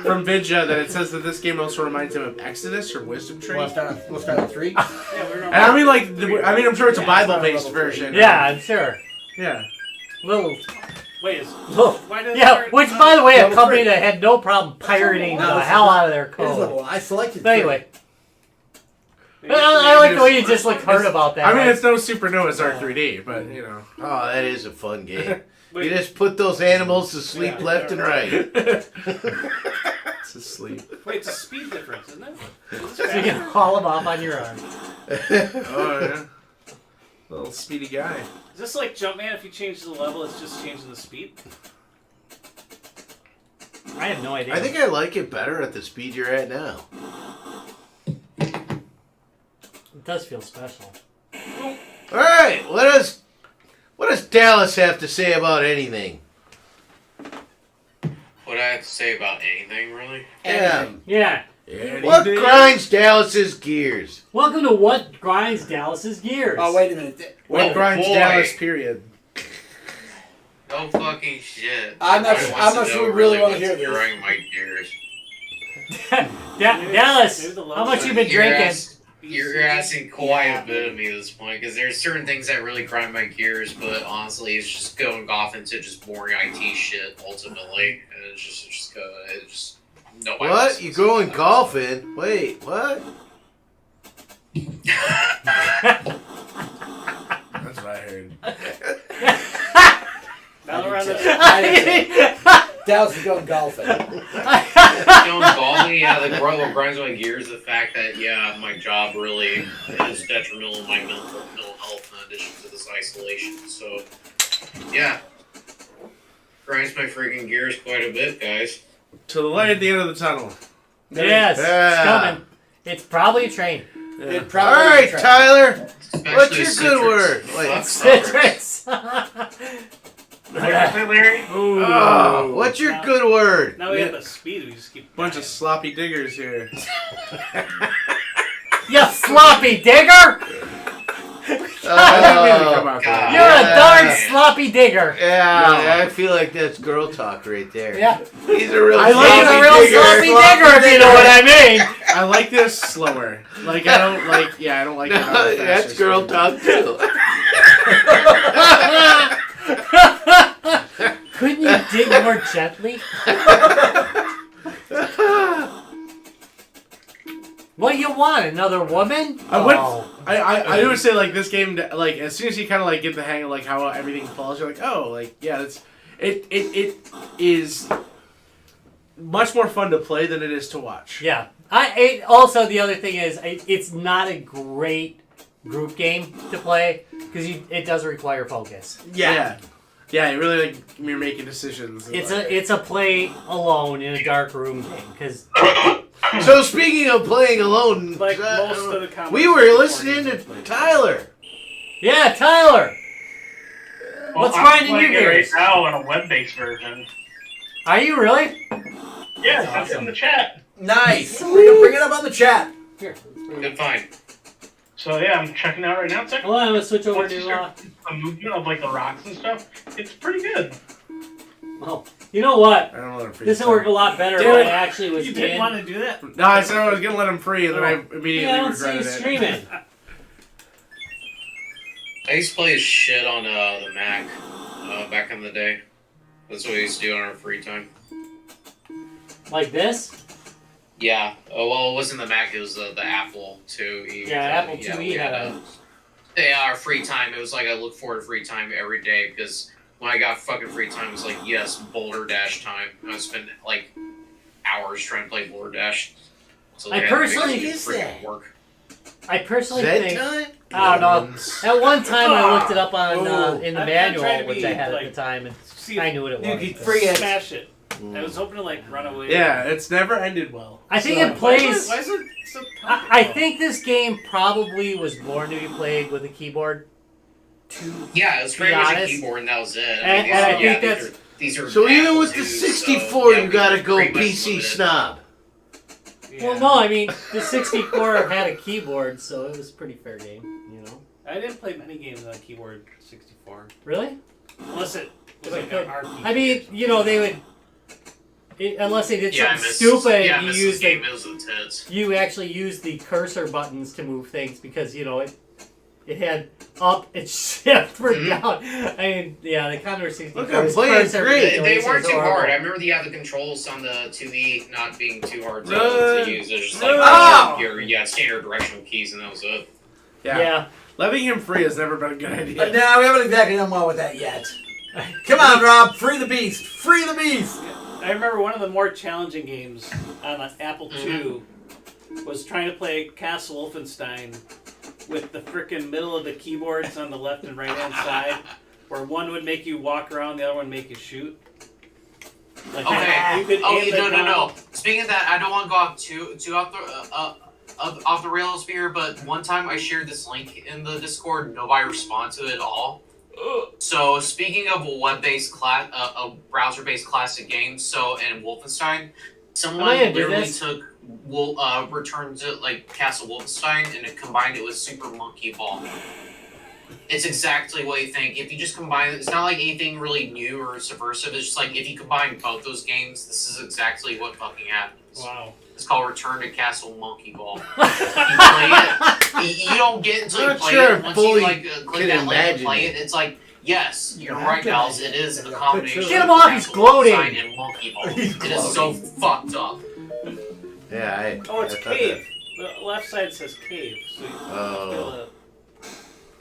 from Vidja that it says that this game also reminds him of Exodus or Wisdom Tree. We'll start with 3. And I mean, like, I'm sure it's a Bible-based version. Yeah, I'm sure. Yeah. Little. Wait, why did Which, by the way, a company that had no problem pirating the hell out of their Here's code. the one. I selected. But anyway. I like the way you just look hurt about that. I mean, it's no Supernova's R3D, but, you know. Oh, that is a fun game. You just put those animals to sleep left and right. It's asleep. Wait, it's a speed difference, isn't it? So you can haul them off on your arm. Oh, yeah. Little speedy guy. Is this like Jumpman? If you change the level, it's just changing the speed? I have no idea. I think I like it better at the speed you're at now. It does feel special. All right, what does Dallas have to say about anything? What I have to say about anything, really? Yeah. What grinds Dallas's gears? Welcome to What Grinds Dallas's Gears. Oh, wait a minute. What grinds Dallas, period. No fucking shit. I'm not sure we really want to hear what's this. grind my gears. Dallas, how much you been drinking? You're asking quite a bit of me at this point, because there's certain things that really grind my gears, but honestly, it's just going off into just boring IT shit, ultimately. And it's just no. What? You going golfing? Wait, what? That's what I heard. Dallas is going golfing. Going golfing, yeah, what grinds my gears is the fact that, yeah, my job really is detrimental to my mental health in addition to this isolation. So, yeah. Grinds my freaking gears quite a bit, guys. To the light at the end of the tunnel. Yes, it's coming. It's probably a train. Yeah. All right, Tyler. What's Especially your good word? Wait. Citrus. Larry? Oh, what's your good word? Now we have the speed, we just keep... Bunch of sloppy diggers here. You sloppy digger! I didn't mean to come out God. You're a darn sloppy digger. Yeah, I feel like that's girl talk right there. Yeah. He's a real I like He's a sloppy real digger. sloppy digger, if you know what I mean. I like this slower. Like, I don't like it. how fast That's this girl goes. talk too. Couldn't you dig more gently? What you want? Another woman? I would say like this game, like as soon as you kind of like get the hang of like how everything falls, you're like, oh, like yeah, it is much more fun to play than it is to watch. Yeah. Also, the other thing is, it's not a great group game to play because it does require focus. Yeah, you really like you're making decisions. It's a play alone in a dark room game because. So speaking of playing alone, Like most of the comments we were listening to Tyler. Yeah, Tyler. What's I'm grinding playing your it gears? right now in a web-based version. Are you really? Yes, That's it's in awesome. the chat. Nice. We're gonna bring it up on the chat. Here. Good find. So yeah, I'm checking it out right now. It's like Hold on, I'm gonna switch over once you to. start the movement of like the rocks and stuff, it's pretty good. Oh, you know what? I don't let him free. This will work a lot better Damn if I it. actually was You in. didn't want to do that? No, I said I was gonna let him free, and then I immediately Yeah, I don't see you regretted it. streaming. I used to play as shit on the Mac back in the day. That's what I used to do on our free time. Like this? Yeah. Oh, well, it wasn't the Mac, it was the Apple IIe. Yeah, Apple IIe we had a. Yeah, our free time. It was like I look forward to free time every day because when I got fucking free time, it was like, yes, Boulder Dash time. I would spend like hours trying to play Boulder Dash. So I personally- freaking work. I personally That think time? I don't know. At one time, I looked it up on Ooh. in the I'm manual, trying to which be, I had at like, the time, and See, I knew what it You was. could but- free it. smash it. I was hoping to like run away. Yeah, it's never ended well. I think So- it plays. Why is it so I think this game probably was born to be played with a keyboard. Yeah, it was pretty Be much a honest. keyboard, and that was it. And these I are- think yeah, that's- these are So even Apple with the IIs, 64, so, you gotta we go pretty much PC limited. snob. Well, no, I mean the 64 had a keyboard, so it was a pretty fair game. You know. I didn't play many games on keyboard 64. Really? Unless it was If I like could. an RPG. I mean, you know, they would. Unless they did Yeah, I something missed, stupid, yeah, I you missed use this the game. It was intense. you actually use the cursor buttons to move things because you know it had up and shift for down. I mean, yeah, the Commodore 64. Look, I'm playing great. They weren't too hard. I remember the controls on the 2E not being too hard to use. It was just like your standard directional keys, and that was it. Yeah. Leaving him free has never been a good idea. But no, we haven't exactly done well with that yet. Come on, Rob, free the beast, free the beast. I remember one of the more challenging games on an Apple II was trying to play Castle Wolfenstein with the frickin' middle of the keyboards on the left and right hand side, where one would make you walk around, the other one make you shoot. Like Okay. you could Oh, aim the no. gun. Speaking of that, I don't want to go off too off the rails here, but one time I shared this link in the Discord, nobody responded to it at all. So speaking of web-based a browser-based classic games, and Wolfenstein, someone gonna do literally this? took returned to like Castle Wolfenstein and it combined it with Super Monkey Ball. It's exactly what you think. If you just combine it, it's not like anything really new or subversive. It's just like if you combine both those games, this is exactly what fucking happens. Wow. It's called Return to Castle Monkey Ball. You play it, you don't get until you Not play sure it. I Once fully you like click can that link and imagine play it. it, it's like, yes, you're have right, to- Gals. It is a combination. Get him off, he's Castle gloating. Wolfenstein and Monkey Ball. It is so fucked up. Yeah, Oh, it's I thought cave. The left side says cave. So you Oh.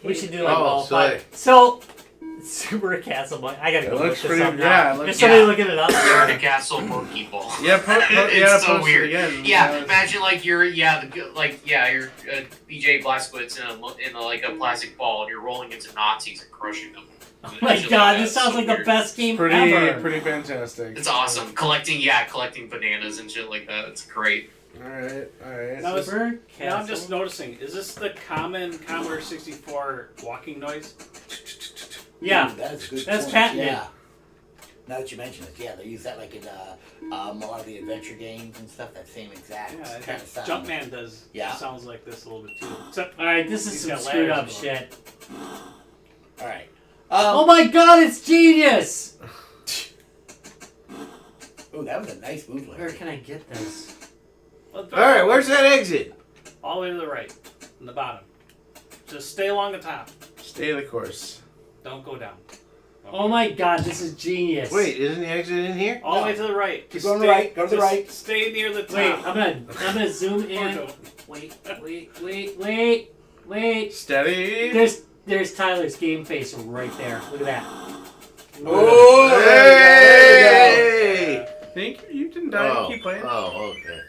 We should do like Oh, all so five. So, Super Castle Monkey. I gotta It go looks look this pretty- up now. yeah, it looks- Is somebody yeah. looking it up? Return to Castle Monkey Ball. Yeah, It's so post it weird. again. Yeah, imagine like you're BJ Blazkowicz in like a plastic ball, and you're rolling into Nazis and crushing them. Oh my god, this sounds like the best game ever. Pretty fantastic. It's awesome. Collecting bananas and shit like that. It's great. Alright. Now, Super now I'm Castle. just noticing, is this the common Commodore 64 walking noise? Yeah. Ooh, that's a good. That's point. patented. Yeah. Now that you mention it, yeah, they use that like in a lot of the adventure games and stuff. That same exact Yeah, kind of sound. Jumpman does Yeah. sounds like this a little bit too. Except Alright, this is He's some got screwed up ladders shit. All right. Oh my god, it's genius! Oh, that was a nice move. Where can I get this? All right, where's that exit? all the way to the right, in the bottom. Just stay along the top. Stay the course. Don't go down. Okay. Oh my god, this is genius. Wait, isn't the exit in here? All the way to the right. Keep Just going to the right. Go to the just right. Stay near the top. Wait, I'm gonna zoom Or in. don't. Wait. Steady. There's Tyler's game face right there. Look at that. Oh, Hey! Think you didn't die. Keep playing. Oh, okay.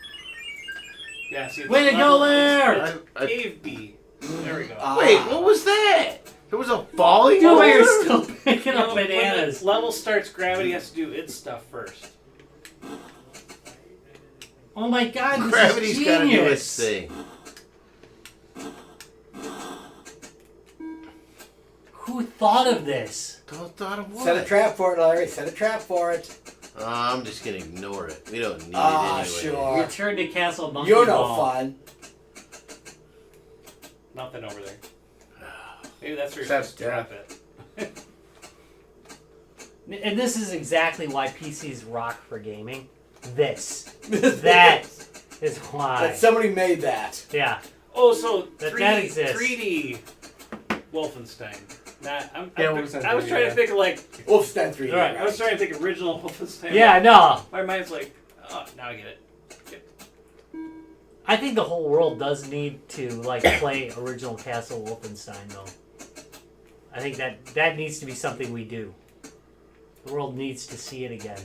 Yeah, see, it's Way to go, level- Lair! Cave B. There we go. Wait, what was that? There was a falling Dude, you're boulder? still picking You know, up when bananas. the level starts, gravity has to do its stuff first. Oh my god, this Gravity's is gotta do genius. its thing. Who thought of this? Don't thought of what? Set a trap for it, Larry. Set a trap for it. I'm just gonna ignore it. We don't need Ah, it anyway. sure. Return to Castle Monkey You're no Ball. fun. Nothing over there. Maybe that's where you're That's supposed to drop it. And this is exactly why PCs rock for gaming. This. That is why. That somebody made that. Yeah. Oh, so That 3D, exists. 3D Wolfenstein. Not, Yeah, Wolfenstein I was 3D, trying yeah. to think of like, Wolfenstein 3D. Alright, I was trying to think original Wolfenstein. Yeah, no. My mind's like, oh, now I get it. I think the whole world does need to like play original Castle Wolfenstein though. I think that needs to be something we do. The world needs to see it again.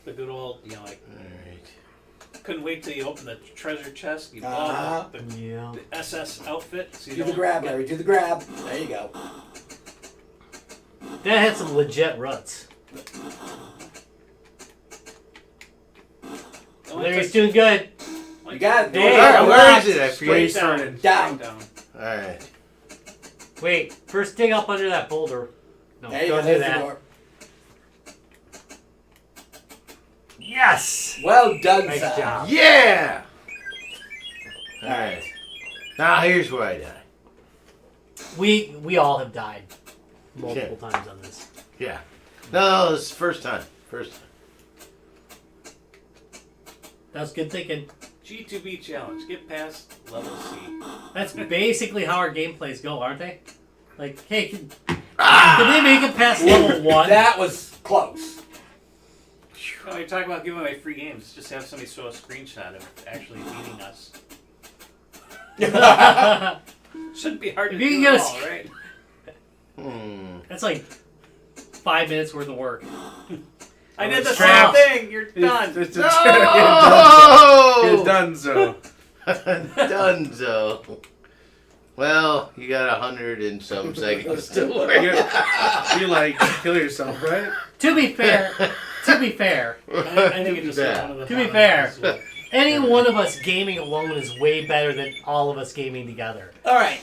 The good old, like, Alright. couldn't wait till you open the treasure chest. You Uh-huh. bought the SS outfit. So you Do the don't grab, get- Larry. Do the grab. There you go. That had some legit ruts. Larry's doing good. You got it. Hey, Alright, where relax. is it? I forget. Straight started. Down. Alright. Wait, first dig up under that boulder. No, There you go. don't do There's the that. door. Yes! Well done, Nice son. job. Yeah! Alright. Now here's where I die. We all have died multiple times on this. Yeah. No, it's first time. First time. That was good thinking. G2B challenge. Get past level C. That's basically how our gameplays go, aren't they? Like, hey, can they make it past level 1? That was close. No, you're talking about giving away free games. Just have somebody show a screenshot of actually beating us. Shouldn't be hard to If you do can at get a all, right? That's like 5 minutes worth of work. I did the Trap. same thing. You're done. It's a No! You're done, so. Dunzo. Well, you got 100 and some seconds to work. You like kill yourself, right? To be fair, I think it just Yeah. one of the To be bottom fair. ones, so- any one of us gaming alone is way better than all of us gaming together. All right.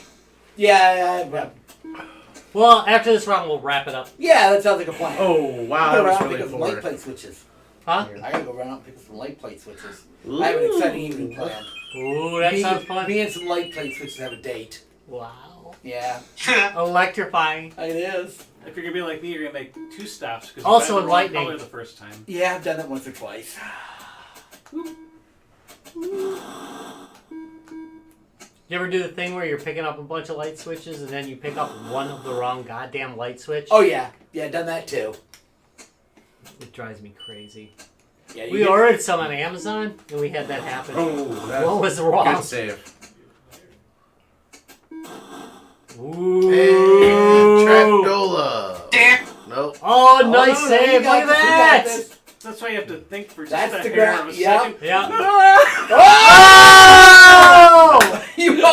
Yeah, Well, after this round, we'll wrap it up. yeah, that sounds like a plan. Oh, wow. I That gotta was run out and really pick up some light forward. plate switches. Huh? I gotta go run out and pick up some light plate switches. I have an exciting evening planned. Ooh, that sounds fun. Me and some light plate switches have a date. Wow. Yeah, Electrifying. it is. If you're gonna be like me, you're gonna make 2 stops because Also you got the wrong enlightening. color the first time. Yeah, I've done it once or twice. You ever do the thing where you're picking up a bunch of light switches and then you pick up one of the wrong goddamn light switch? Oh yeah, done that too. It drives me crazy. Yeah, you We get- ordered some on Amazon and we had that happen. Oh, that's What was wrong? good save. Ooh. And Trapdola. Nope. Oh, Oh, nice no, save! you Look got at this, you got that! this. That's why you have to think for just That's a the hair gra- of a yeah. second. Yeah. Oh! You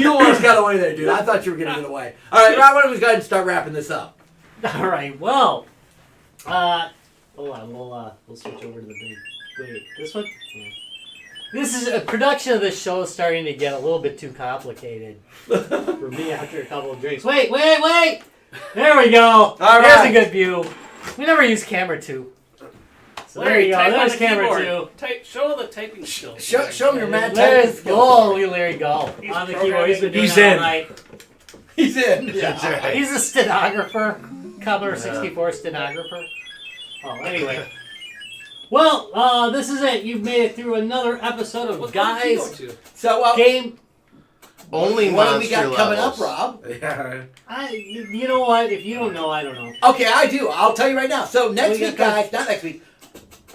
almost got away there, dude. I thought you were gonna get away. All right, Rob, why don't we go ahead and start wrapping this up? All right. Well, hold on. We'll switch over to the big. Wait, this one. Yeah. This is a production of this show is starting to get a little bit too complicated for me after a couple of drinks. Wait! There we go. All There's right. a good view. We never use camera 2. So there you go. type on There's the camera keyboard. 2. Show the typing skills. Show me your mad typing There's skills. Holy Larry go He's on the keyboard. He's been doing He's that in. all night. He's in. That's right. He's a stenographer. Commodore 64 stenographer. Oh, anyway. Well, this is it. You've made it through another episode of What's Guys to? So, Game. Only what do monster we got coming up, levels. Rob? Yeah. You know what? If you don't know, I don't know. Okay, I do. I'll tell you right now. So next We week, got- guys, not next week.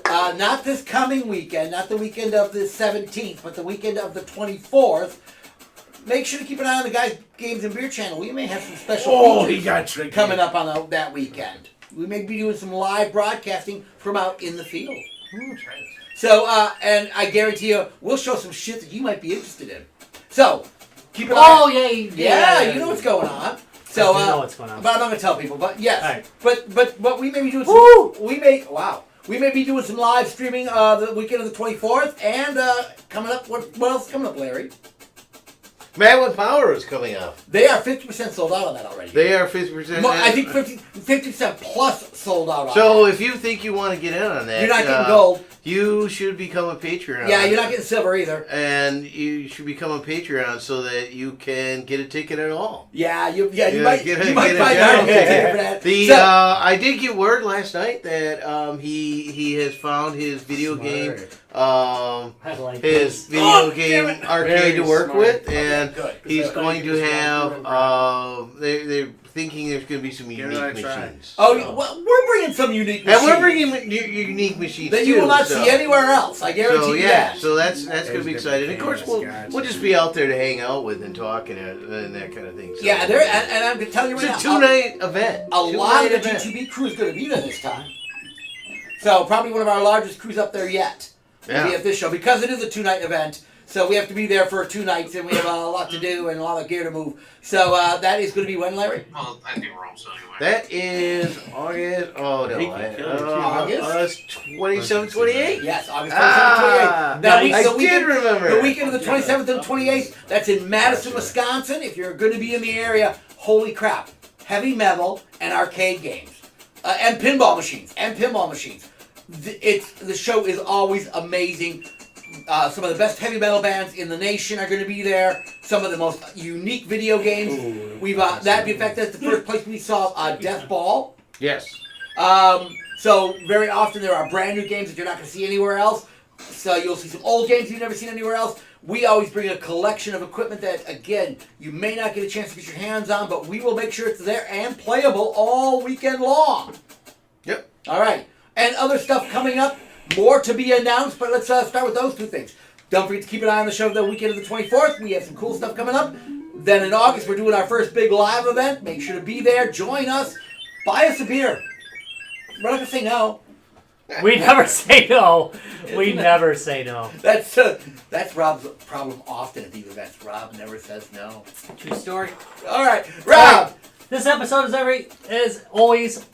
Not this coming weekend, not the weekend of the 17th, but the weekend of the 24th. Make sure to keep an eye on the Guys Games and Beer channel. We may have some special Oh, he features got tricky. coming up on that weekend. We may be doing some live broadcasting from out in the field. So, and I guarantee you, we'll show some shit that you might be interested in. So, keep an eye. Oh, Yeah, you know what's going on. So, I do know what's going on. but I'm not gonna tell people. But yes, Alright. but we may be doing some. Woo! We may be doing some live streaming the weekend of the 24th, and coming up. What else is coming up, Larry? Mad with Power is coming up. They are 50% sold out on that already. They are 50%. I think 50% plus sold out on So that. if you think you want to get in on that, You're not getting gold. You should become a Patreon. Yeah, you're not getting silver either. And you should become a Patreon so that you can get a ticket at all. Yeah, you Yeah, might get a- you might get a find general out a ticket ticket. for that. The So- I did get word last night that he has found his video game I like his this. video game arcade Very to work smart. with, and Good. he's So- going to have. They're thinking there's going to be some Give it unique a try. machines. Oh, So- well, we're bringing some unique and machines we're bringing unique machines that too, you will not so. see anywhere else. I guarantee So you yeah, that. so that's going to There's be exciting. Of course, different we'll games, we'll gotcha. just be out there to hang out with and talk and that kind of thing. So. Yeah, there and I'm gonna tell you right It's a now. 2-night event. A lot of Two-night the event. G2B crew is going to be there this time. So probably one of our largest crews up there yet. We'll be at this show because it is a 2-night event. So we have to be there for 2 nights, and we have a lot to do and a lot of gear to move. So that is going to be when, Larry? Well, I think we're almost anyway. That is August. Oh no, August 27, 28. Yes, August 27th, 28th. Now, I did remember. The weekend of the 27th and 28th, that's in Madison, Wisconsin. If you're going to be in the area, holy crap. Heavy metal and arcade games. And pinball machines. The show is always amazing. Some of the best heavy metal bands in the nation are going to be there. Some of the most unique video games. That'd be affected. That's the first place we saw Death Ball. Yes. So very often there are brand new games that you're not going to see anywhere else. So you'll see some old games you've never seen anywhere else. We always bring a collection of equipment that, again, you may not get a chance to get your hands on, but we will make sure it's there and playable all weekend long. Yep. All right. And other stuff coming up. More to be announced, but let's start with those two things. Don't forget to keep an eye on the show the weekend of the 24th. We have some cool stuff coming up. Then in August, we're doing our first big live event. Make sure to be there. Join us. Buy us a beer. We're not going to say no. We never say no. We never say no. That's Rob's problem often at these events. Rob never says no. True story. All right, Rob. This episode is always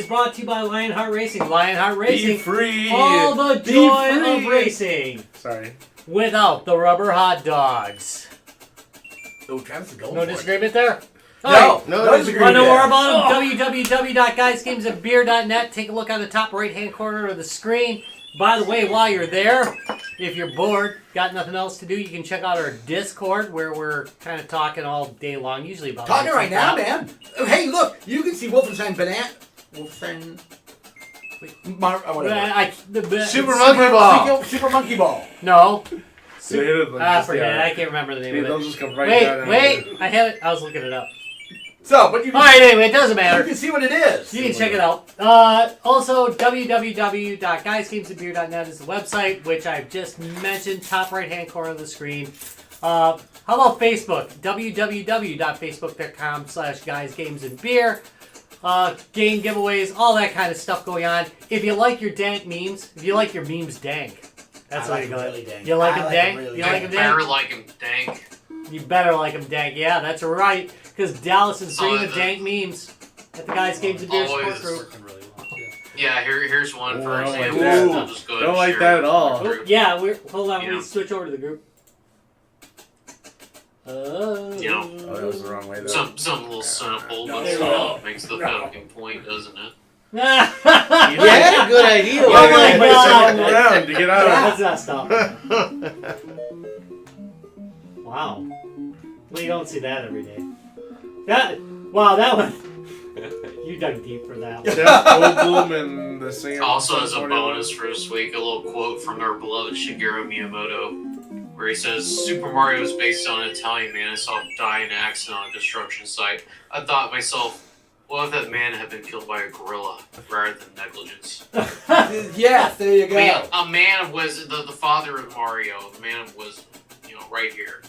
brought to you by Lionheart Racing. Lionheart Racing. Be free. All the joy of racing. Sorry. Without the rubber hot dogs. Oh, Travis is going No for it. disagreement there? No Want disagreement. to know more about them? www.guysgamesandbeer.net. Take a look on the top right-hand corner of the screen. By the way, while you're there, if you're bored, got nothing else to do, you can check out our Discord where we're kind of talking all day long, usually about Talking right now, man. Hey, look, you can see Wolfenstein Banana. Wolfenstein. Super Monkey Ball. Super Monkey Ball. No. I Forget it. I can't remember the name of They'll it. just come right down. Wait. I had it. I was looking it up. So, but you can, Alright, anyway, it doesn't you matter. can see what it is. You can check it out. Also, www.guysgamesandbeer.net is the website, which I've just mentioned, top right-hand corner of the screen. How about Facebook? www.facebook.com/guysgamesandbeer. Game giveaways, all that kind of stuff going on. If you like your dank memes, if you like your memes dank, that's I what like you them got. really dank. You like I them like dank? them really You dank. like them Better dank? like him dank. You better like them dank. Yeah, that's right. Because Dallas is bringing the the- dank memes at the Guys Games and Beer Support Always. Group. Yeah, here's one for Oh, I don't like example. that. I'll just go ahead Don't and like share that it at all. with the group. Yeah, hold on. Yeah. We switch over to the group. You know, Oh, that was the wrong way, though. something a little simple, but there we still makes the fucking point, doesn't it? You had a good idea. Oh my But it's God. all around to get out of That's not stop. Wow. We don't see that every day. That one. You dug deep for that one. Jeff Goldblum and the singer. Also, as a bonus for this week, a little quote from our beloved Shigeru Miyamoto, where he says, "Super Mario is based on an Italian man I saw die in an accident on a construction site. I thought to myself, what if that man had been killed by a gorilla rather than negligence?" Yes, there you go. I mean, a man was the father of Mario. The man was, right here.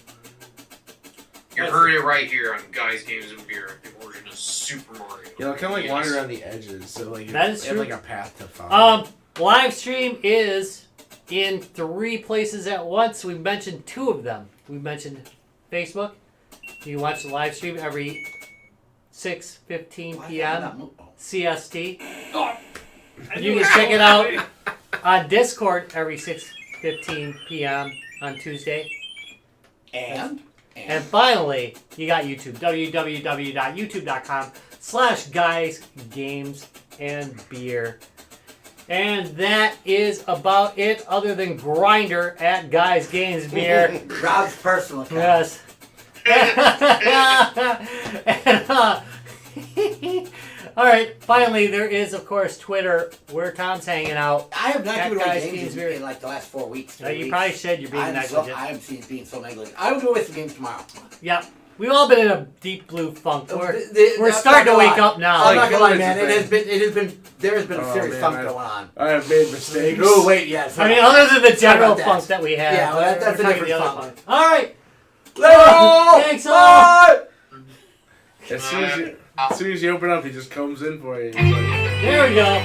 You heard it right here on Guys, Games, and Beer. The origin of Super Mario. kind of like Yes. wander around the edges, so like That is you have true. like a path to follow. Live stream is in 3 places at once. We've mentioned 2 of them. We've mentioned Facebook. You can watch the live stream every 6:15 p.m. CST. You can check it out on Discord every 6:15 p.m. on Tuesday. And finally, you got YouTube. www.youtube.com/guysgamesandbeer. And that is about it, other than Grinder at Guys Games Beer. Rob's personal account. Yes. And, all right. Finally, there is, of course, Twitter, where Tom's hanging out. I have not At given away Guys games Games in, Beer. in like the last 4 weeks. 3 You weeks. probably said you're being negligent. I am being so negligent. I will give away some games tomorrow. Yeah. We've all been in a deep blue funk. We're I'm starting to not gonna wake lie. up now. I'm Like, not gonna lie, what man. is There the has been a Oh, serious man, funk I- going on. I have made mistakes. Oh wait, yes. I mean, other than the Sorry general about that. funk that we have. Yeah, well, that's we're a talking different the other funk. All right. Thanks all. As soon as you open up, he just comes in for you. He's like, There we go.